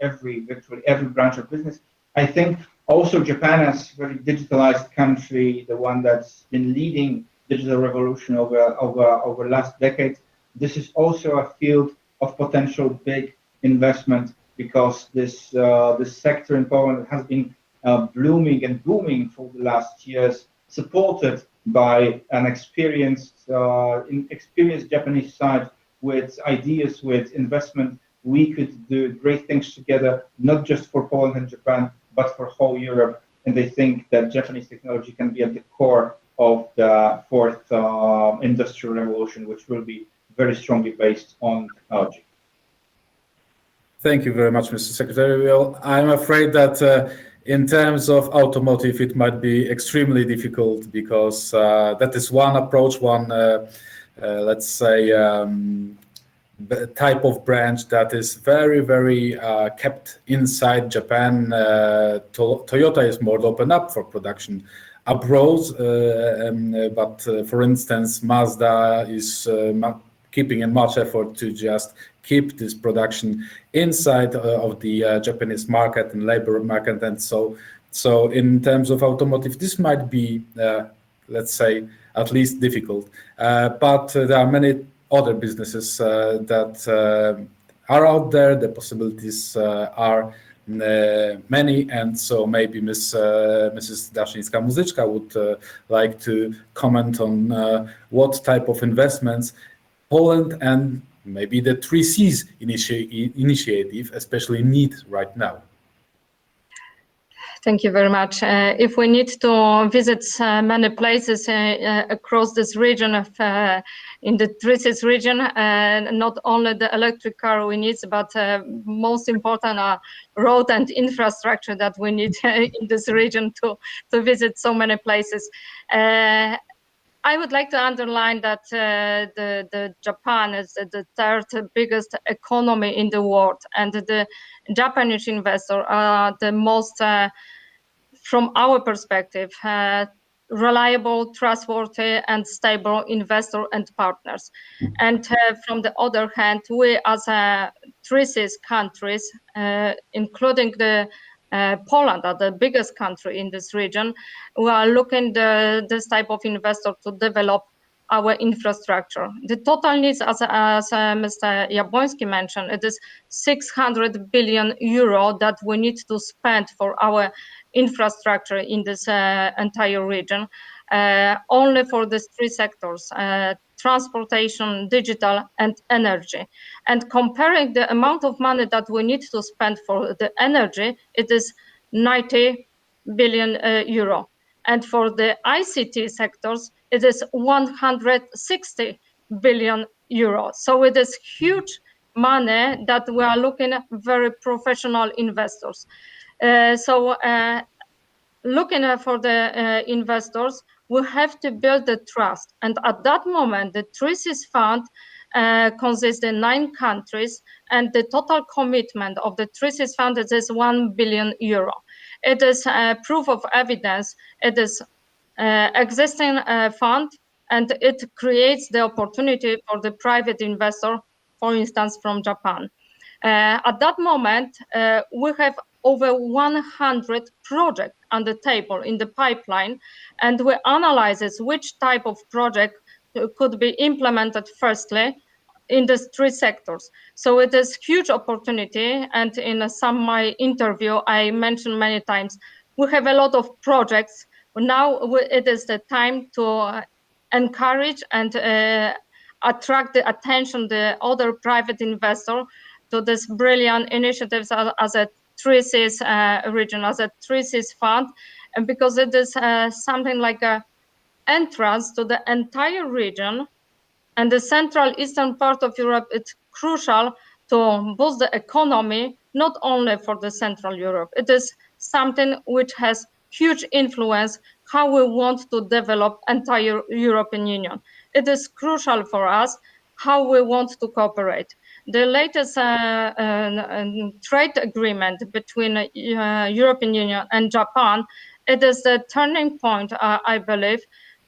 virtually every branch of business. I think also Japan, as a very digitalized country, the one that's been leading digital revolution over last decade, this is also a field of potential big investment, because this sector in Poland has been blooming and booming for the last years, supported by an experienced Japanese side with ideas, with investment. We could do great things together, not just for Poland and Japan, but for whole Europe. And I think that Japanese technology can be at the core of the fourth industrial revolution, which will be very strongly based on technology. Thank you very much, Mr. Secretary. Well, I'm afraid that in terms of automotive, it might be extremely difficult, because that is one approach, let's say, type of branch that is very kept inside Japan. Toyota is more open up for production abroad, but for instance, Mazda is keeping in much effort to just keep this production inside of the Japanese market and labor market. And so in terms of automotive, this might be, let's say, at least difficult. But there are many other businesses that are out there. The possibilities are many, and so maybe Mrs. Daszyńska-Muzyczka would like to comment on what type of investments Poland and maybe the 3 Cs initiative especially need right now. Thank you very much. If we need to visit many places across this region in the 3 Cs region, not only the electric car we need, but most important road and infrastructure that we need in this region to visit so many places. I would like to underline that the Japan is the 3rd biggest economy in the world, and the Japanese investors are the most, from our perspective, reliable, trustworthy, and stable investor and partners. And from the other hand, we as three countries, including the Poland, the biggest country in this region, we are looking this type of investor to develop our infrastructure. The total needs, as Mr. Jabłoński mentioned, it is 600 billion euro that we need to spend for our infrastructure in this entire region, only for these three sectors, transportation, digital, and energy. And comparing the amount of money that we need to spend for the energy, it is 90 billion euro. And for the ICT sectors, it is 160 billion euro. So it is huge money that we are looking at very professional investors. Looking for the investors, we have to build the trust. And at that moment, the TRISIS fund consists of 9 countries, and the total commitment of the TRISIS fund is 1 billion euro. It is proof of evidence. It is existing fund, and it creates the opportunity for the private investor, for instance, from Japan. At that moment, we have over 100 projects on the table in the pipeline, and we analyze which type of project could be implemented firstly in these 3 sectors. So it is huge opportunity, and in some my interview, I mentioned many times, we have a lot of projects. Now it is the time to encourage and attract the attention the other private investor to this brilliant initiatives as a TRISIS region, as a TRISIS fund, and because it is something like a entrance to the entire region, and the central eastern part of Europe, it's crucial to boost the economy, not only for the Central Europe. It is something which has huge influence how we want to develop entire European Union. It is crucial for us how we want to cooperate. The latest trade agreement between European Union and Japan, it is the turning point, I believe,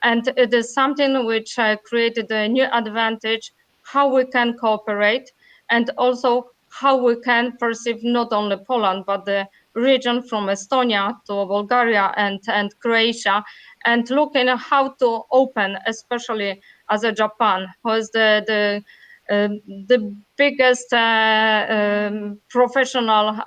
and it is something which created a new advantage, how we can cooperate, and also how we can perceive not only Poland, but the region from Estonia to Bulgaria and Croatia, and looking at how to open, especially as a Japan, who is the biggest professional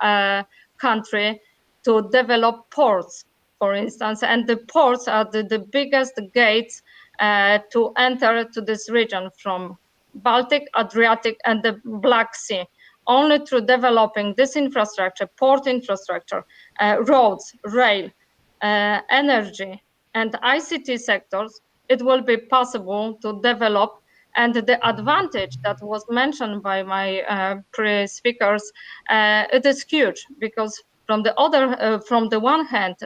country to develop ports, for instance, and the ports are the biggest gates to enter to this region from Baltic, Adriatic, and the Black Sea. Only through developing this infrastructure, port infrastructure, roads, rail, energy, and ICT sectors, it will be possible to develop. And the advantage that was mentioned by my pre-speakers, it is huge, because from the one hand,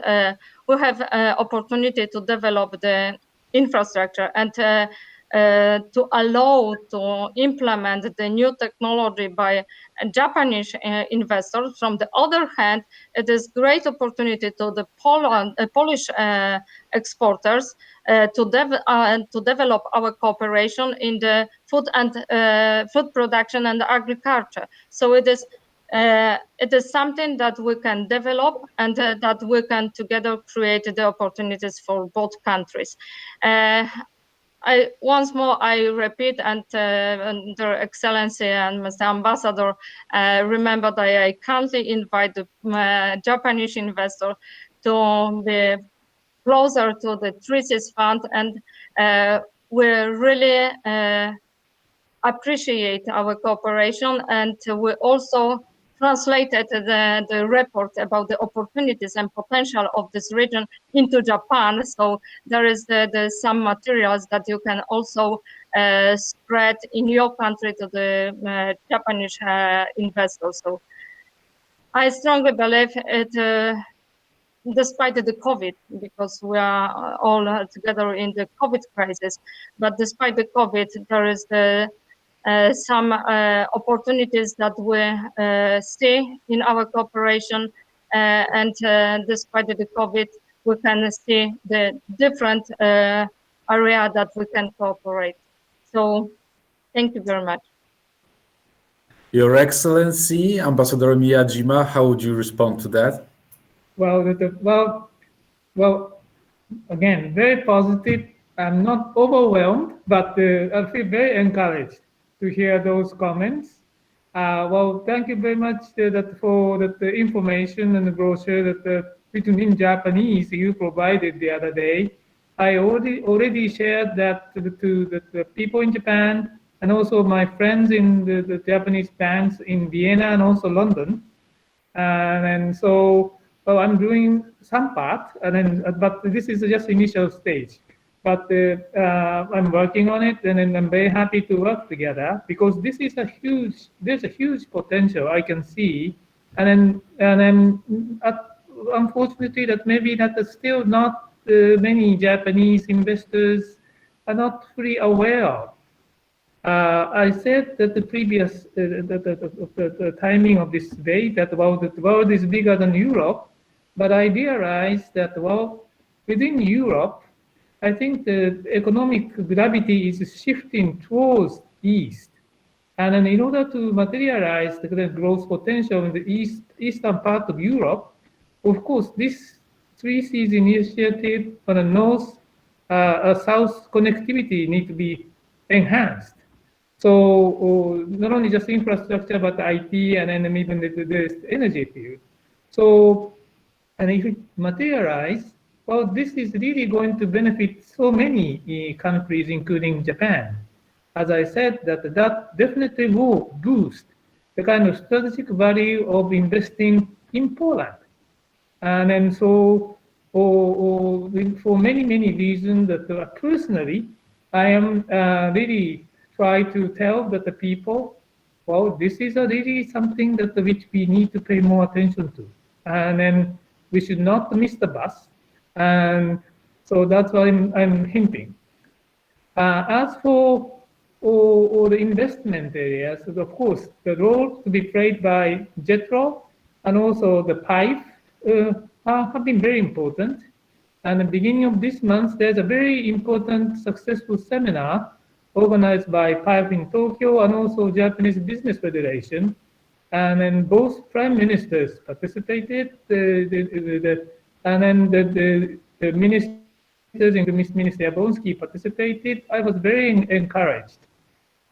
we have opportunity to develop the infrastructure and to allow to implement the new technology by Japanese investors. From the other hand, it is great opportunity to the Polish exporters to develop our cooperation in the food production and agriculture. So it is something that we can develop, and that we can together create the opportunities for both countries. Once more, I repeat, and Their Excellency and Mr. Ambassador, remember that I kindly invite the Japanese investor to be closer to the TRISIS fund, and we really appreciate our cooperation, and we also translated the report about the opportunities and potential of this region into Japan. So there is some materials that you can also spread in your country to the Japanese investors. So I strongly believe it, despite the COVID, because we are all together in the COVID crisis, but despite the COVID, there is some opportunities that we see in our cooperation, and despite the COVID, we can see the different area that we can cooperate. So thank you very much. Your Excellency, Ambassador Miyajima, how would you respond to that? Well, again, very positive. I'm not overwhelmed, but I feel very encouraged to hear those comments. Well, thank you very much for the information and the brochure that written in Japanese you provided the other day. I already shared that to the people in Japan and also my friends in the Japanese banks in Vienna and also London. And so, well, I'm doing some part, but this is just initial stage. But I'm working on it, and I'm very happy to work together because this is there's a huge potential I can see, and unfortunately that maybe that is still not many Japanese investors are not fully aware of. I said that the previous the timing of this day that the world is bigger than Europe, but I realized that within Europe, I think the economic gravity is shifting towards east, and then in order to materialize the growth potential in the eastern part of Europe, of course, this 3 Cs initiative for the north-south connectivity need to be enhanced. So not only just infrastructure, but IT and then even the energy field. So, and if it materializes, well, this is really going to benefit so many countries, including Japan. As I said, that definitely will boost the kind of strategic value of investing in Poland. And then so, for many reasons that personally, I am really try to tell that the people, well, this is really something that which we need to pay more attention to. And then we should not miss the bus. And so that's what I'm hinting. As for the investment areas, of course, the role to be played by JETRO and also the PIFE have been very important. And at the beginning of this month, there's a very important successful seminar organized by PIFE in Tokyo and also Japanese Business Federation. And then both prime ministers participated, and then the ministers, including Minister Yabonsky, participated. I was very encouraged.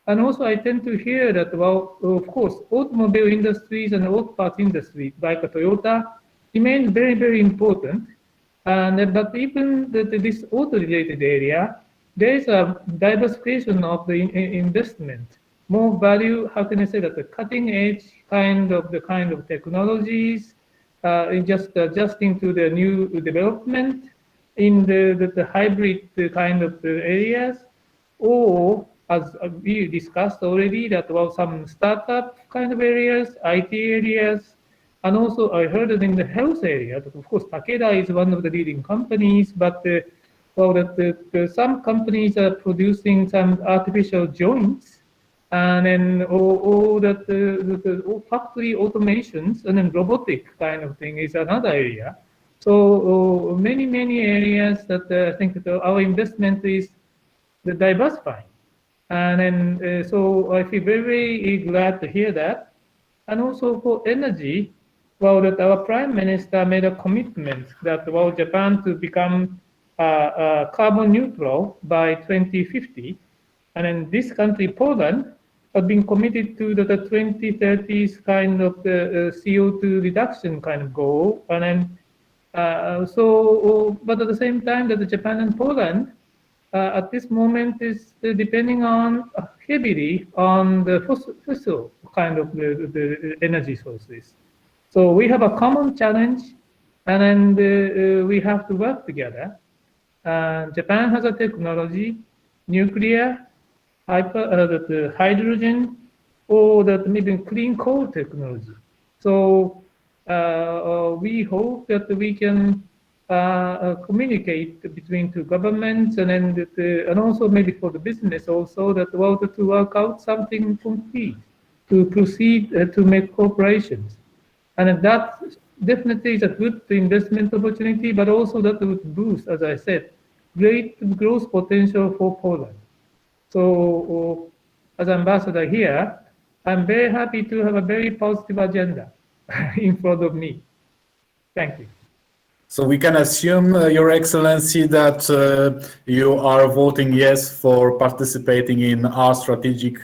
And also I tend to hear that, well, of course, automobile industries and auto parts industry, like Toyota, remain very important. And but even this auto-related area, there is a diversification of the investment, more value. How can I say that? The cutting-edge kind of technologies, just adjusting to the new development in the hybrid kind of areas, or as we discussed already, that some startup kind of areas, IT areas, and also I heard that in the health area, that of course Takeda is one of the leading companies, but some companies are producing some artificial joints, and then all that the factory automations and then robotic kind of thing is another area. So many areas that I think that our investment is diversifying, and then so I feel very glad to hear that. And also for energy, well, that our Prime Minister made a commitment that Japan to become carbon neutral by 2050, and then this country, Poland, have been committed to the 2030s kind of the CO2 reduction kind of goal, and then but at the same time that Japan and Poland at this moment is depending on heavily on the fossil kind of the energy sources. So we have a common challenge, and then we have to work together. Japan has a technology, nuclear, the hydrogen, or that maybe clean coal technology. So we hope that we can communicate between two governments, and then and also maybe for the business also that to work out something concrete to proceed to make corporations. And that definitely is a good investment opportunity, but also that would boost, as I said, great growth potential for Poland. So, as ambassador here, I'm very happy to have a very positive agenda in front of me. Thank you. So we can assume, Your Excellency, that you are voting yes for participating in our strategic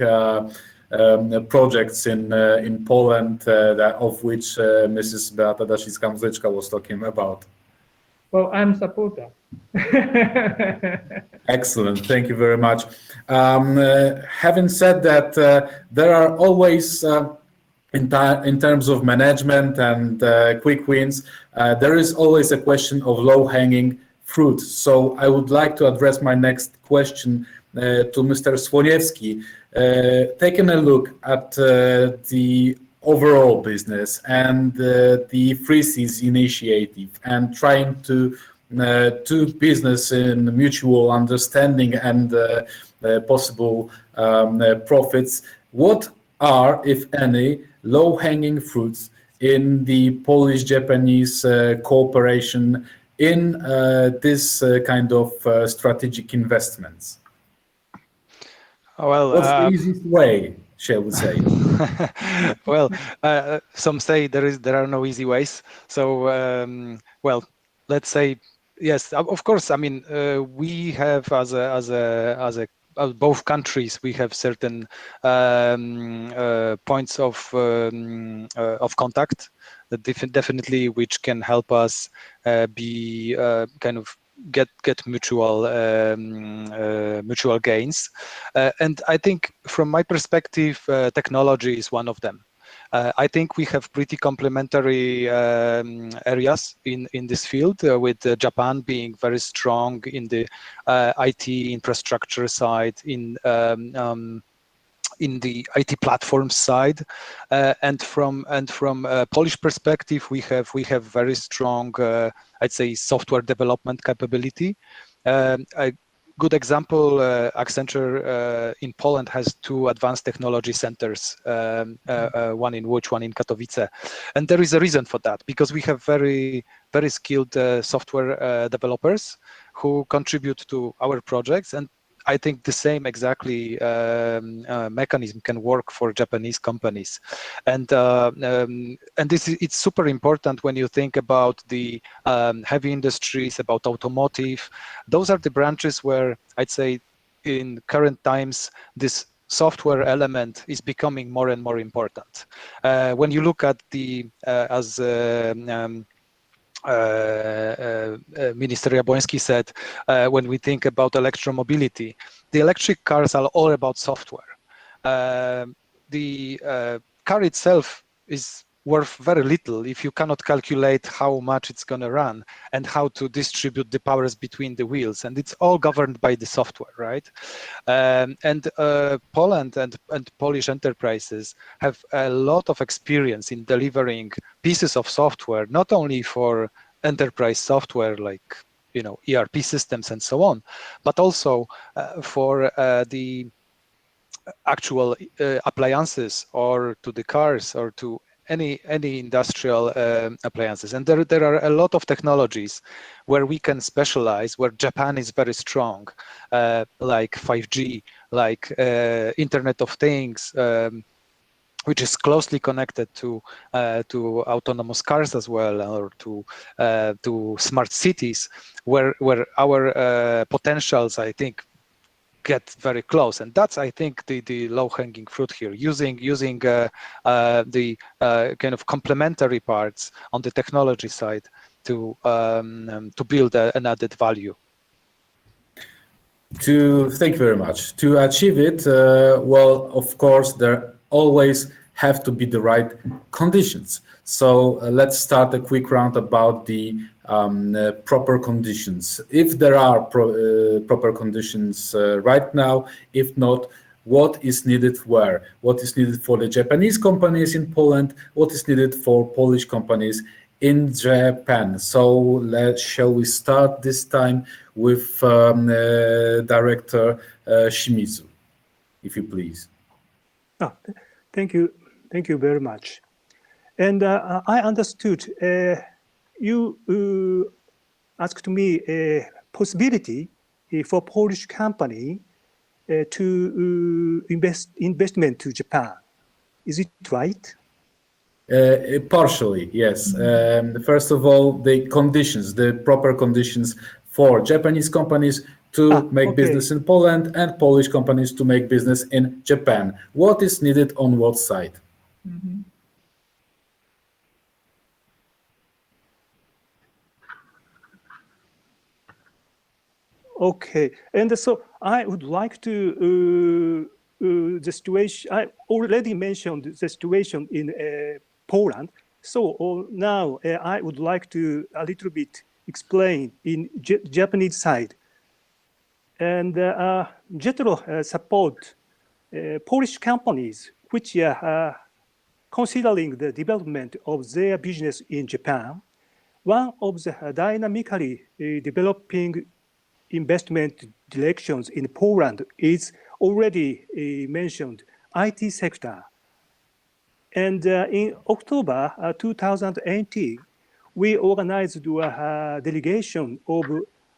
projects in Poland, of which Mrs. Beata Daszycka-Muzyczka was talking about. Well, I'm a supporter. Excellent, thank you very much. Having said that, there are always, in terms of management and quick wins, there is always a question of low-hanging fruit. So I would like to address my next question to Mr. Słoniewski. Taking a look at the overall business and the Free Seas initiative and trying to do business in mutual understanding and possible profits, what are, if any, low-hanging fruits in the Polish-Japanese cooperation in this kind of strategic investments? Well, what's the easiest way, shall we say? Well, some say there are no easy ways. So, well, let's say yes. Of course, I mean we have as both countries, we have certain points of contact that definitely which can help us be kind of get mutual gains, and I think from my perspective, technology is one of them. I think we have pretty complementary areas in this field, with Japan being very strong in the IT infrastructure side, in the IT platform side, and from a Polish perspective, we have very strong, I'd say, software development capability. A good example, Accenture in Poland has 2 advanced technology centers, one in Łódź, one in Katowice, and there is a reason for that, because we have very skilled software developers who contribute to our projects, and I think the same exactly mechanism can work for Japanese companies, and it's super important when you think about the heavy industries, about automotive. Those are the branches where I'd say in current times this software element is becoming more and more important. When you look at the Minister Jabłoński said, when we think about electromobility, the electric cars are all about software. The car itself is worth very little if you cannot calculate how much it's going to run and how to distribute the powers between the wheels, and it's all governed by the software, right? And Poland and Polish enterprises have a lot of experience in delivering pieces of software, not only for enterprise software like ERP systems and so on, but also for the actual appliances, or to the cars, or to any industrial appliances. And there are a lot of technologies where we can specialize, where Japan is very strong, like 5G, like Internet of Things, which is closely connected to autonomous cars as well, or to smart cities, where our potentials, I think, get very close. And that's, I think, the low-hanging fruit here, using the kind of complementary parts on the technology side to build an added value. Thank you very much. To achieve it, well, of course, there always have to be the right conditions. So let's start a quick round about the proper conditions. If there are proper conditions right now, if not, what is needed where? What is needed for the Japanese companies in Poland? What is needed for Polish companies in Japan? So shall we start this time with Director Shimizu, if you please. Oh, thank you very much. And I understood you asked me a possibility for Polish company to investment to Japan. Is it right? Partially, yes. First of all, the proper conditions for Japanese companies to make business in Poland and Polish companies to make business in Japan. What is needed on what side? Mm-hmm. Okay, and so I would like to the situation. I already mentioned the situation in Poland. So now I would like to a little bit explain in Japanese side. And JETRO support Polish companies which are considering the development of their business in Japan. One of the dynamically developing investment directions in Poland is already mentioned IT sector. And in October 2018, we organized a delegation of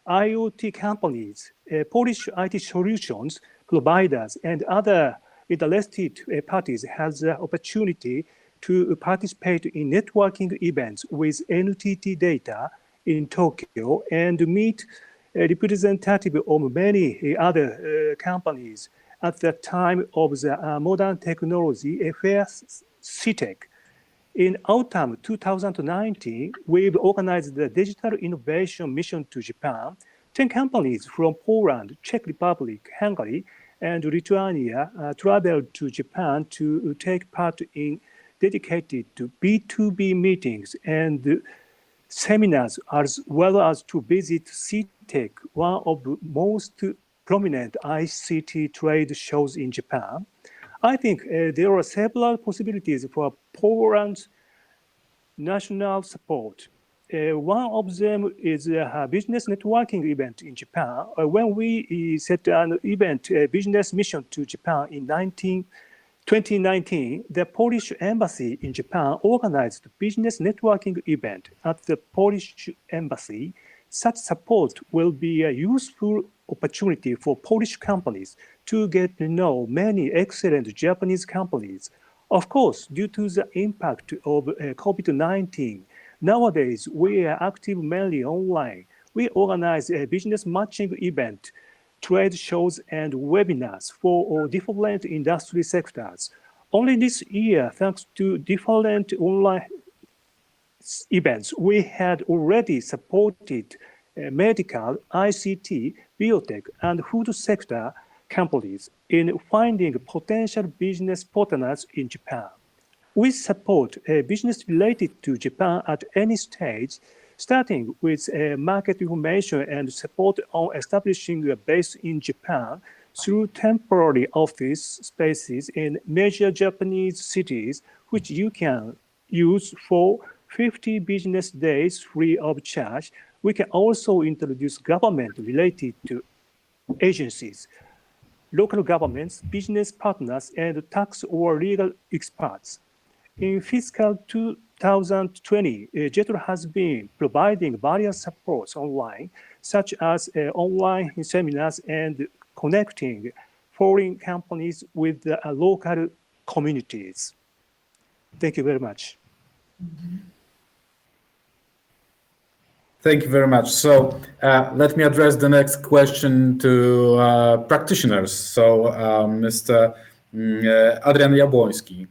IoT companies, Polish IT solutions providers, and other interested parties has the opportunity to participate in networking events with NTT Data in Tokyo and meet a representative of many other companies at the time of the Modern Technology Fair CITEC. In autumn 2019, we've organized the Digital Innovation Mission to Japan. 10 companies from Poland, Czech Republic, Hungary, and Lithuania traveled to Japan to take part in dedicated to B2B meetings and seminars, as well as to visit CITEC, one of the most prominent ICT trade shows in Japan. I think there are several possibilities for Poland's national support. One of them is a business networking event in Japan. When we set an event, a business mission to Japan in 2019, the Polish embassy in Japan organized a business networking event at the Polish embassy. Such support will be a useful opportunity for Polish companies to get to know many excellent Japanese companies. Of course, due to the impact of COVID-19, nowadays we are active mainly online. We organize a business matching event, trade shows, and webinars for different industry sectors. Only this year, thanks to different online events, we had already supported medical, ICT, biotech, and food sector companies in finding potential business partners in Japan. We support business related to Japan at any stage, starting with market information and support on establishing a base in Japan through temporary office spaces in major Japanese cities, which you can use for 50 business days free of charge. We can also introduce government related to agencies, local governments, business partners, and tax or legal experts. In fiscal 2020, JETRO has been providing various supports online, such as online seminars and connecting foreign companies with the local communities. Thank you very much. Thank you very much. So let me address the next question to practitioners. So Mr. Adrian Jabłoński,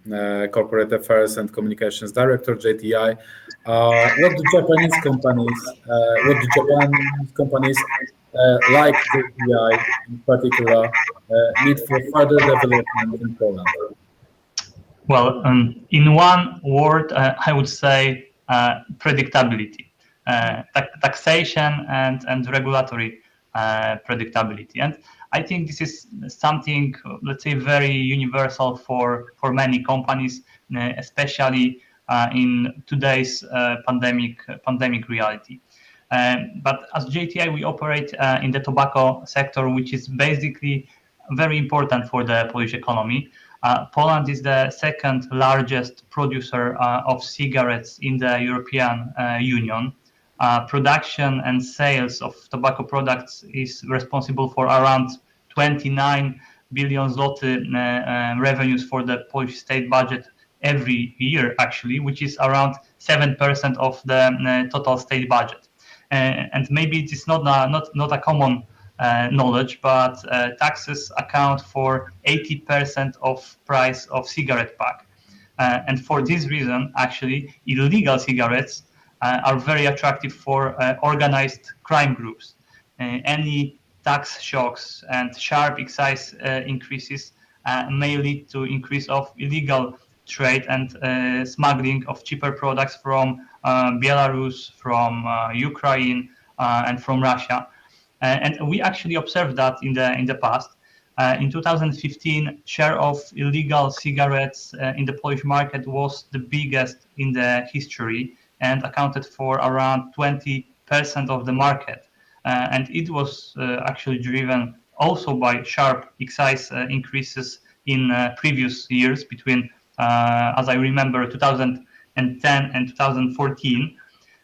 Corporate Affairs and Communications Director, JTI. What do Japanese companies like JTI in particular need for further development in Poland? Well, in one word, I would say predictability. Taxation and regulatory predictability. And I think this is something, let's say, very universal for many companies, especially in today's pandemic reality. But as JTI, we operate in the tobacco sector, which is basically very important for the Polish economy. Poland is the second largest producer of cigarettes in the European Union. Production and sales of tobacco products is responsible for around 29 billion zloty revenues for the Polish state budget every year, actually, which is around 7% of the total state budget. And maybe it is not a common knowledge, but taxes account for 80% of price of cigarette pack. And for this reason, actually, illegal cigarettes are very attractive for organized crime groups. Any tax shocks and sharp excise increases may lead to increase of illegal trade and smuggling of cheaper products from Belarus, from Ukraine, and from Russia. And we actually observed that in the past. In 2015, share of illegal cigarettes in the Polish market was the biggest in the history and accounted for around 20% of the market. And it was actually driven also by sharp excise increases in previous years between, as I remember, 2010 and 2014.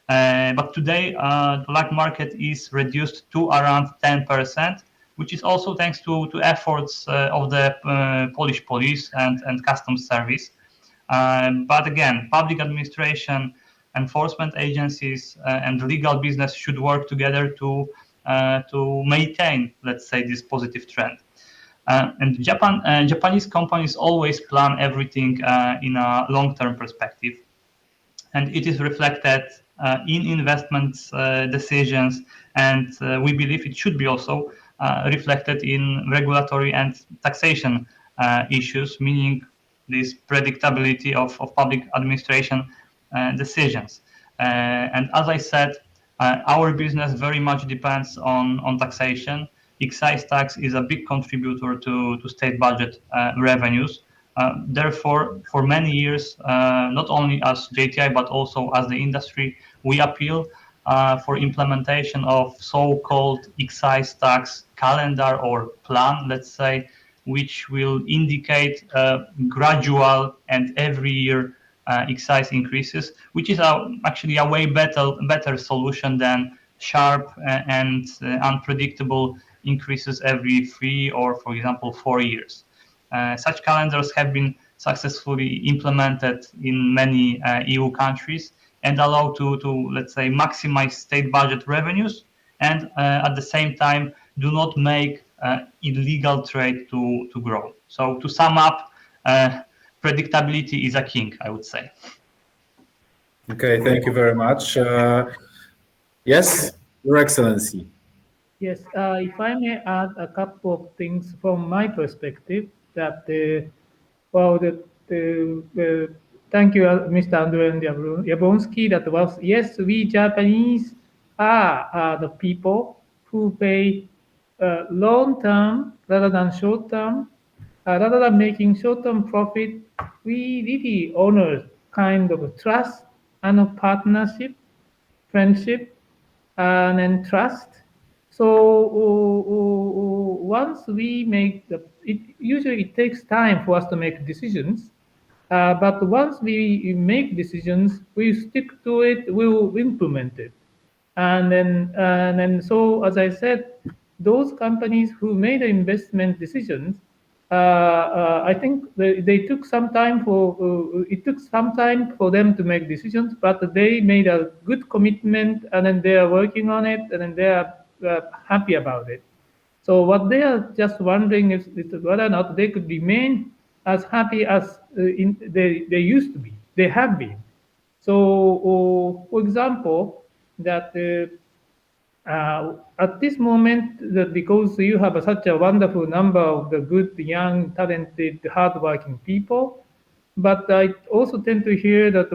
But today, the black market is reduced to around 10%, which is also thanks to efforts of the Polish police and customs service. But again, public administration, enforcement agencies, and legal business should work together to maintain, let's say, this positive trend. And Japanese companies always plan everything in a long-term perspective, and it is reflected in investments decisions, and we believe it should be also reflected in regulatory and taxation issues, meaning this predictability of public administration decisions. And as I said, our business very much depends on taxation. Excise tax is a big contributor to state budget revenues. Therefore, for many years, not only as JTI, but also as the industry, we appeal for implementation of so-called excise tax calendar or plan, let's say, which will indicate gradual and every year excise increases, which is actually a way better solution than sharp and unpredictable increases every 3 or, for example, 4 years. Such calendars have been successfully implemented in many EU countries and allow to, let's say, maximize state budget revenues and at the same time do not make illegal trade to grow. So to sum up, predictability is a king, I would say. Okay, thank you very much. Yes, Your Excellency. Yes, if I may add a couple of things from my perspective, that thank you, Mr. Andrzej Jabłonski. That was, yes, we Japanese are the people who pay long term rather than short term. Rather than making short-term profit, we really honor kind of trust and a partnership, friendship, and then trust. So once we make usually it takes time for us to make decisions. But once we make decisions, we stick to it, we will implement it. And then so, as I said, those companies who made investment decisions, I think they took some time it took some time for them to make decisions, but they made a good commitment, and then they are working on it, and then they are happy about it. So what they are just wondering is whether or not they could remain as happy as they used to be. They have been. So, for example, that at this moment, that because you have such a wonderful number of the good, young, talented, hardworking people, but I also tend to hear that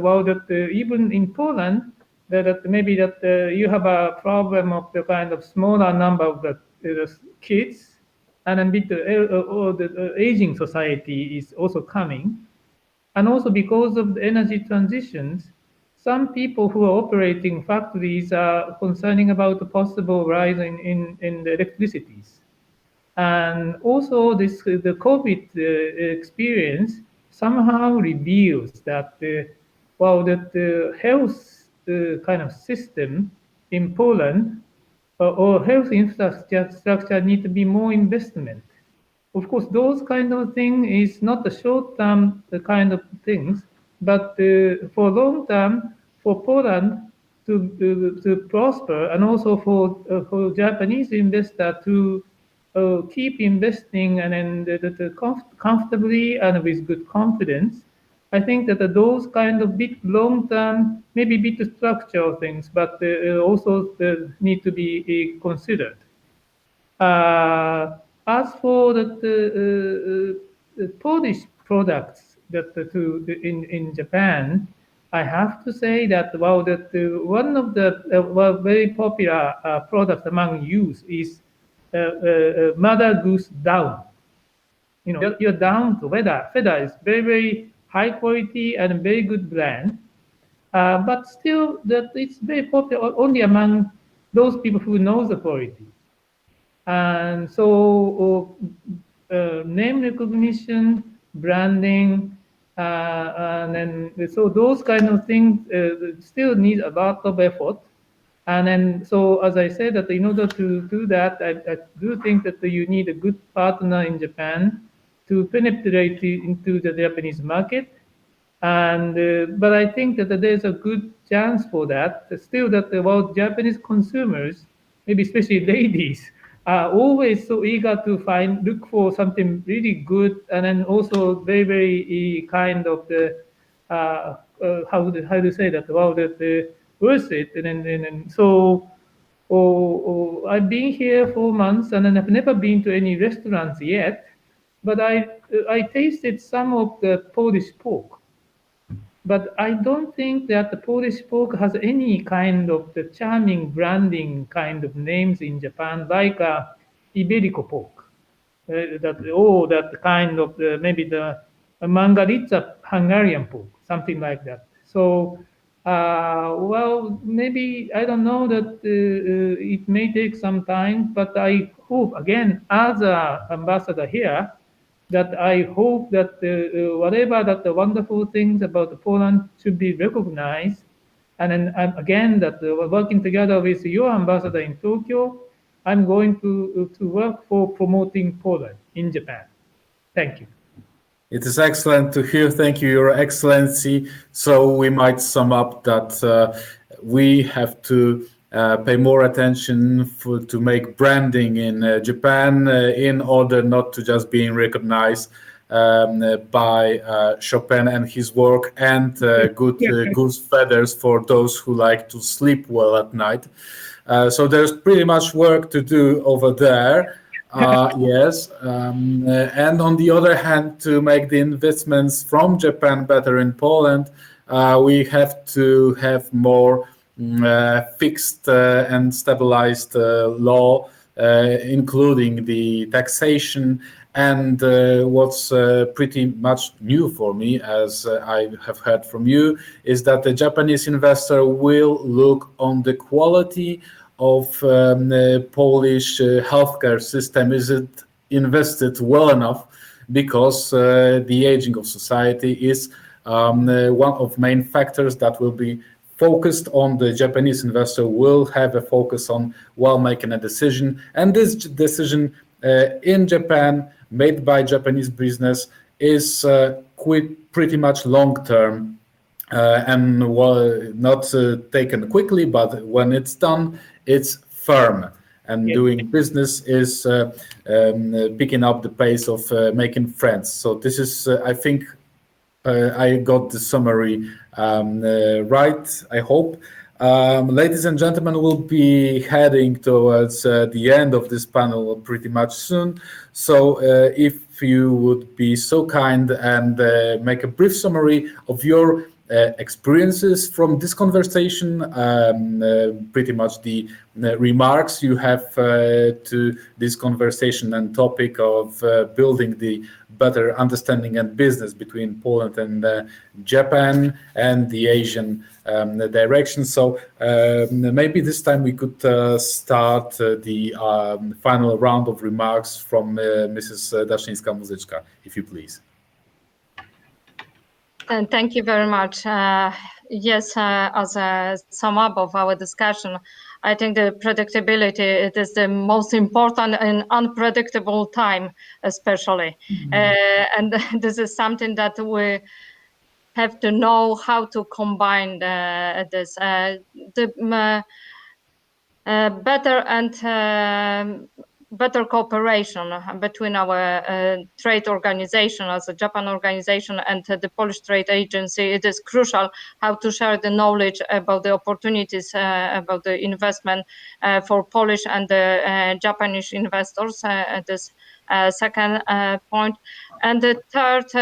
even in Poland, that maybe that you have a problem of the kind of smaller number of the kids, and a bit the aging society is also coming, and also because of the energy transitions. Some people who are operating factories are concerning about the possible rise in the electricities. And also the COVID experience somehow reveals that that the health kind of system in Poland or health infrastructure need to be more investment. Of course, those kind of thing is not the short-term kind of things, but for long term, for Poland to prosper, and also for Japanese investor to keep investing and then comfortably and with good confidence. I think that those kind of big long-term, maybe bit structural things, but also need to be considered. As for the Polish products in Japan, I have to say that one of the very popular products among youth is Mother Goose down. Your down to feather is very, very high quality and very good brand, but still that it's very popular only among those people who know the quality. And so name recognition, branding, and then so those kind of things still need a lot of effort. And then so as I said, that in order to do that, I do think that you need a good partner in Japan to penetrate into the Japanese market. And but I think that there's a good chance for that. Still, that Japanese consumers, maybe especially ladies, are always so eager to look for something really good, and then also very, very kind of the how to say that worth it. And so I've been here 4 months, and then I've never been to any restaurants yet, but I tasted some of the Polish pork. But I don't think that the Polish pork has any kind of the charming branding kind of names in Japan, like Iberico pork. That kind of maybe the Margaritza Hungarian pork, something like that. So, maybe I don't know that it may take some time, but I hope, again, as an ambassador here, that I hope that whatever that the wonderful things about Poland should be recognized. And then again, that working together with your ambassador in Tokyo, I'm going to work for promoting Poland in Japan. Thank you. It is excellent to hear. Thank you, Your Excellency. So we might sum up that we have to pay more attention to make branding in Japan in order not to just being recognized by Chopin and his work, and good goose feathers for those who like to sleep well at night. So there's pretty much work to do over there. Yes, and on the other hand, to make the investments from Japan better in Poland, we have to have more fixed and stabilized law, including the taxation. And what's pretty much new for me, as I have heard from you, is that the Japanese investor will look on the quality of Polish healthcare system. Is it invested well enough? Because the aging of society is one of main factors that will be focused on. The Japanese investor will have a focus on while making a decision, and this decision in Japan made by Japanese business is pretty much long-term and not taken quickly, but when it's done, it's firm. And doing business is picking up the pace of making friends. So this is, I think, I got the summary right, I hope. Ladies and gentlemen, we'll be heading towards the end of this panel pretty much soon. So if you would be so kind and make a brief summary of your experiences from this conversation, pretty much the remarks you have to this conversation and topic of building the better understanding and business between Poland and Japan and the Asian direction. So maybe this time we could start the final round of remarks from Mrs. Daszyńska-Muzyczka, if you please. And thank you very much. Yes, as a sum up of our discussion, I think the predictability, it is the most important and unpredictable time, especially. And this is something that we have to know how to combine this. Better and better cooperation between our trade organization as a Japan organization and the Polish Trade Agency. It is crucial how to share the knowledge about the opportunities about the investment for Polish and the Japanese investors. This second point. And the third,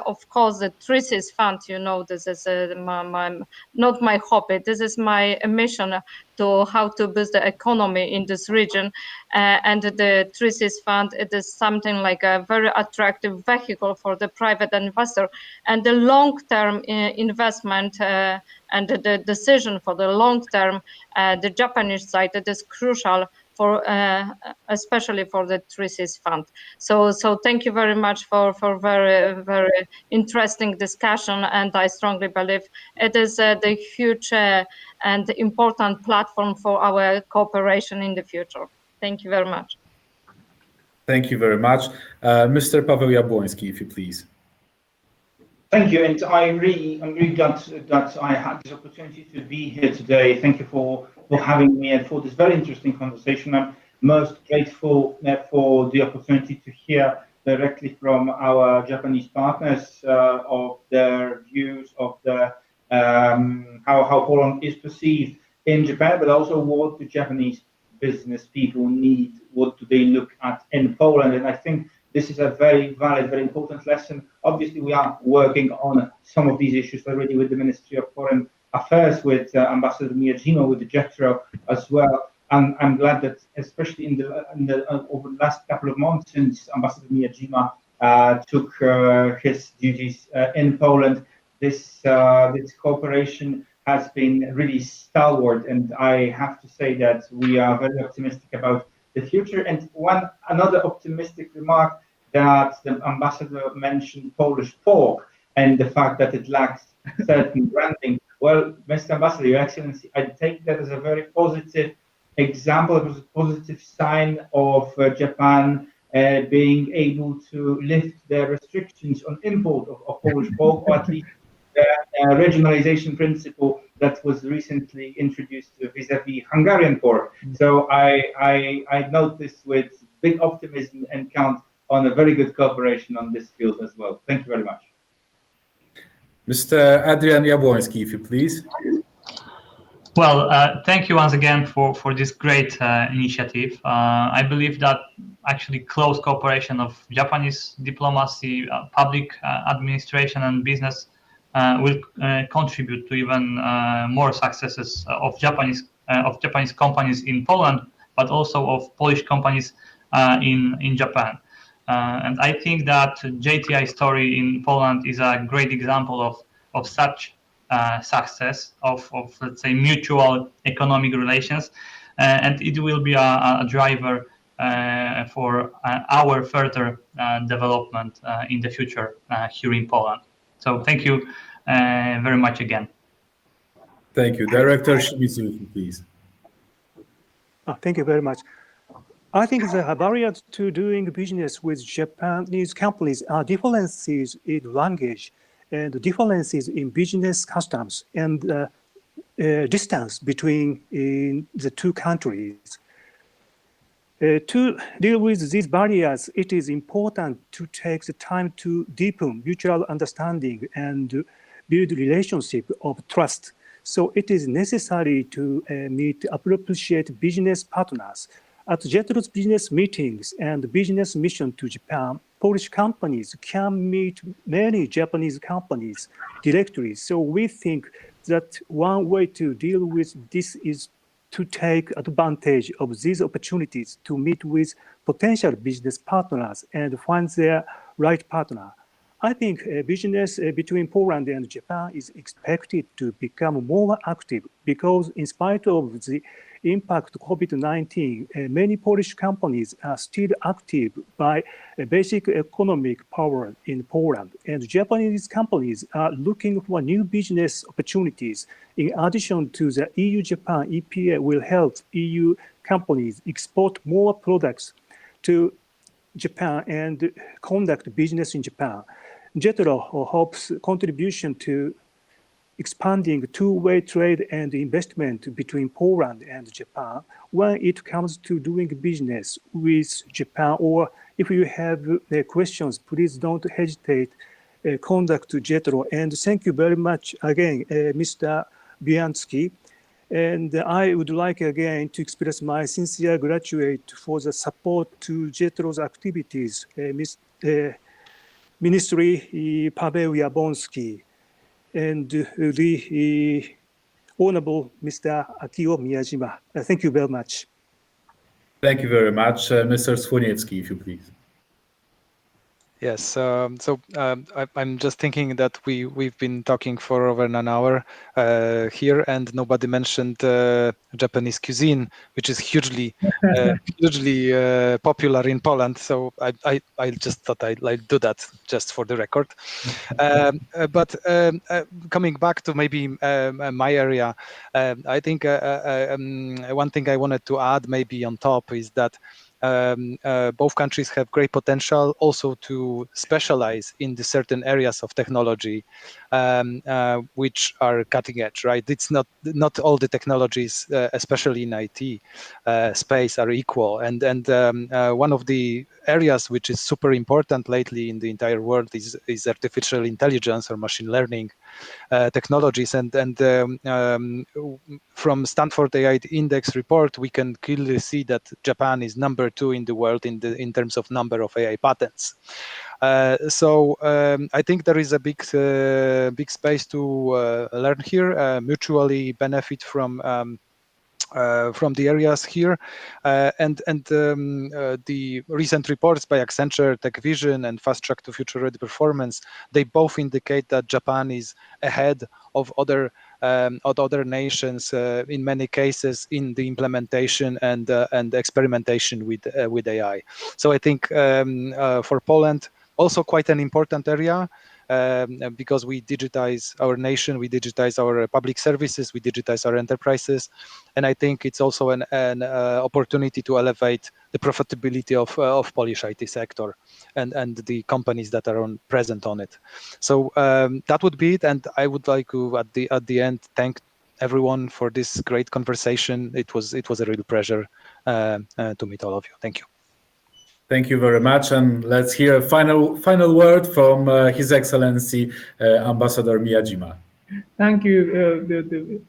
of course, the TRISIS fund, you know, this is not my hobby, this is my mission to how to boost the economy in this region. And the TRISIS fund, it is something like a very attractive vehicle for the private investor. And the long-term investment and the decision for the long-term, the Japanese side, it is crucial for especially for the TRISIS fund. So thank you very much for very, very interesting discussion, and I strongly believe it is the huge and important platform for our cooperation in the future. Thank you very much. Thank you very much. Mr. Paweł Jabłoński, if you please. Thank you, and I'm really glad that I had this opportunity to be here today. Thank you for having me and for this very interesting conversation. I'm most grateful for the opportunity to hear directly from our Japanese partners of their views of the how Poland is perceived in Japan, but also what the Japanese business people need, what do they look at in Poland. And I think this is a very valid, very important lesson. Obviously, we are working on some of these issues already with the Ministry of Foreign Affairs, with Ambassador Miyajima, with the JETRO as well. And I'm glad that, especially over the last couple of months since Ambassador Miyajima took his duties in Poland, this cooperation has been really stalwart. And I have to say that we are very optimistic about the future. And another optimistic remark, that the ambassador mentioned Polish pork and the fact that it lacks certain branding. Well, Mr. Ambassador, Your Excellency, I take that as a very positive example, it was a positive sign of Japan being able to lift their restrictions on import of Polish pork, or at least the regionalization principle that was recently introduced vis-a-vis Hungarian pork. So I note this with big optimism and count on a very good cooperation on this field as well. Thank you very much. Mr. Adrian Jabłoński, if you please. Well, thank you once again for this great initiative. I believe that actually close cooperation of Japanese diplomacy, public administration and business will contribute to even more successes of Japanese companies in Poland, but also of Polish companies in Japan. And I think that JTI story in Poland is a great example of such success of let's say mutual economic relations, and it will be a driver for our further development in the future here in Poland. So thank you very much again. Thank you. Director Shimizu, please. Thank you very much. I think the barriers to doing business with Japanese companies are differences in language and differences in business customs and distance between the two countries. To deal with these barriers, it is important to take the time to deepen mutual understanding and build relationship of trust. So it is necessary to meet appropriate business partners At JETRO's business meetings and business mission to Japan, Polish companies can meet many Japanese companies directly. So we think that one way to deal with this is to take advantage of these opportunities to meet with potential business partners and find their right partner. I think business between Poland and Japan is expected to become more active because in spite of the impact of COVID-19, many Polish companies are still active by basic economic power in Poland. And Japanese companies are looking for new business opportunities. In addition to the EU-Japan EPA will help EU companies export more products to Japan and conduct business in Japan. JETRO hopes contribution to expanding two-way trade and investment between Poland and Japan when it comes to doing business with Japan. Or if you have questions, please don't hesitate, contact JETRO. And thank you very much again, Mr. Bianski. And I would like again to express my sincere gratitude for the support to JETRO's activities, Ministry Paweł Jabłonski, and the Honorable Mr. Akio Miyajima. Thank you very much. Thank you very much. Mr. Słoniecki, if you please. Yes, I'm just thinking that we've been talking for over an hour here, and nobody mentioned Japanese cuisine, which is hugely popular in Poland. So I just thought I'd do that just for the record. But coming back to maybe my area, I think one thing I wanted to add maybe on top is that both countries have great potential also to specialize in the certain areas of technology which are cutting edge, right? It's not all the technologies, especially in IT space, are equal. And one of the areas which is super important lately in the entire world is artificial intelligence or machine learning technologies. And from Stanford AI Index report, we can clearly see that Japan is number 2 in the world in terms of number of AI patents. So I think there is a big space to learn here, mutually benefit from the areas here, and the recent reports by Accenture, TechVision, and Fast Track to Future Ready Performance, they both indicate that Japan is ahead of other nations in many cases in the implementation and experimentation with AI. So I think for Poland, also quite an important area. Because we digitize our nation, we digitize our public services, we digitize our enterprises, and I think it's also an opportunity to elevate the profitability of Polish IT sector and the companies that are present on it. So that would be it, and I would like to at the end thank everyone for this great conversation. It was a real pleasure to meet all of you. Thank you. Thank you very much, and let's hear a final word from His Excellency Ambassador Miyajima. Thank you.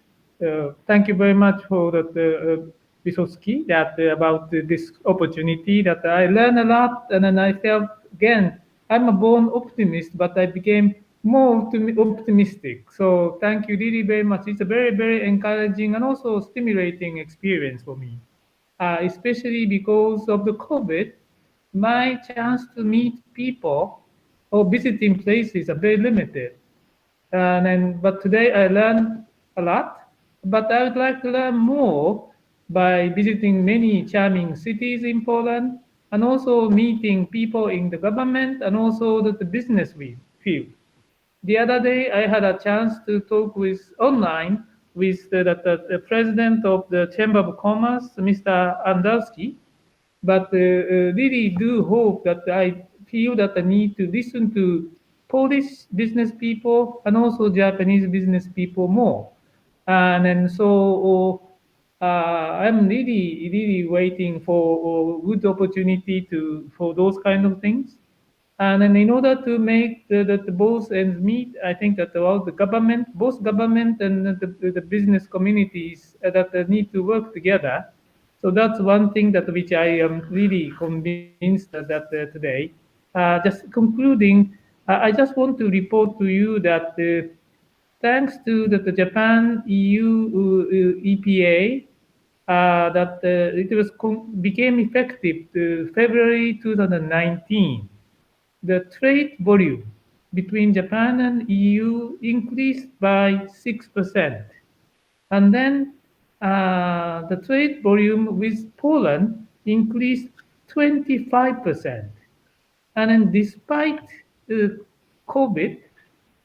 Thank you very much for that, Wysotsky, that about this opportunity that I learned a lot, and then I felt again I'm a born optimist, but I became more optimistic. So thank you really very much. It's a very, very encouraging and also stimulating experience for me, especially because of the COVID. My chance to meet people or visiting places are very limited. But today I learned a lot, but I would like to learn more by visiting many charming cities in Poland and also meeting people in the government and also the business field. The other day I had a chance to talk online with the president of the Chamber of Commerce, Mr. Andalski. But really do hope that I feel that I need to listen to Polish business people and also Japanese business people more. And then so I'm really waiting for a good opportunity for those kind of things. And then in order to make the both ends meet, I think that both government and the business communities that need to work together. So that's one thing that which I am really convinced that today. Just concluding, I just want to report to you that thanks to the Japan EU EPA, that it was became effective February 2019. The trade volume between Japan and EU increased by 6%. And then the trade volume with Poland increased 25%. And then despite COVID,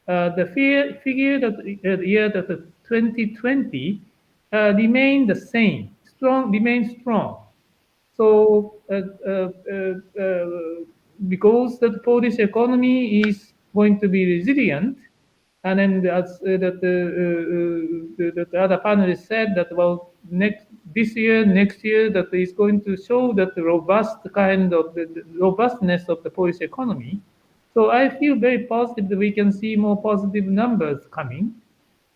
the figure that the year that 2020 remained the same, remained strong. So because the Polish economy is going to be resilient, and then as that the other panelists said that this year, next year, that is going to show that the robust kind of the robustness of the Polish economy. So I feel very positive that we can see more positive numbers coming,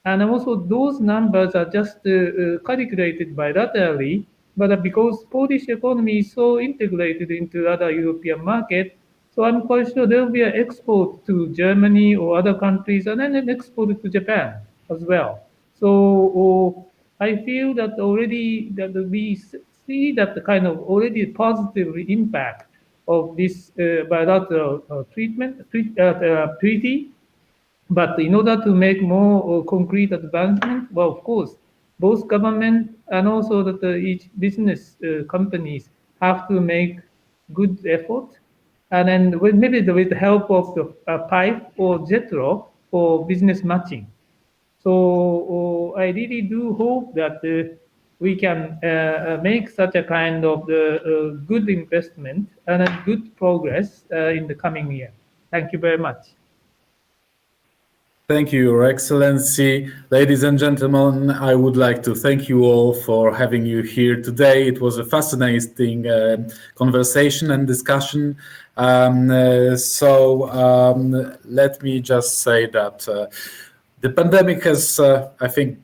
and also those numbers are just calculated bilaterally. But because Polish economy is so integrated into other European market, so I'm quite sure there will be an export to Germany or other countries, and then an export to Japan as well. So I feel that already that we see that the kind of already positive impact of this bilateral treaty. But in order to make more concrete advancement, well, of course, both government and also that each business companies have to make good effort. And then maybe with the help of the PIPE or JETRO for business matching. So I really do hope that we can make such a kind of good investment and a good progress in the coming year. Thank you very much. Thank you, Your Excellency. Ladies and gentlemen, I would like to thank you all for having you here today. It was a fascinating conversation and discussion. Let me just say that the pandemic has, I think,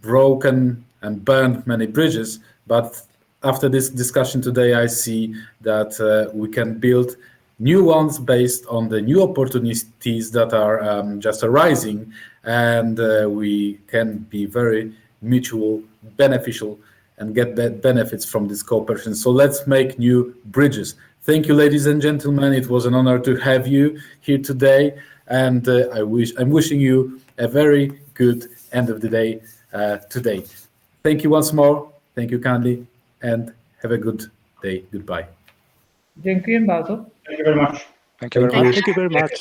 broken and burned many bridges, but after this discussion today, I see that we can build new ones based on the new opportunities that are just arising, and we can be very mutual beneficial and get benefits from this cooperation. So let's make new bridges. Thank you, ladies and gentlemen. It was an honor to have you here today, and I'm wishing you a very good end of the day today. Thank you once more. Thank you kindly, and have a good day. Goodbye. Dziękuję bardzo. Thank you very much. Thank you very much. Thank you very much.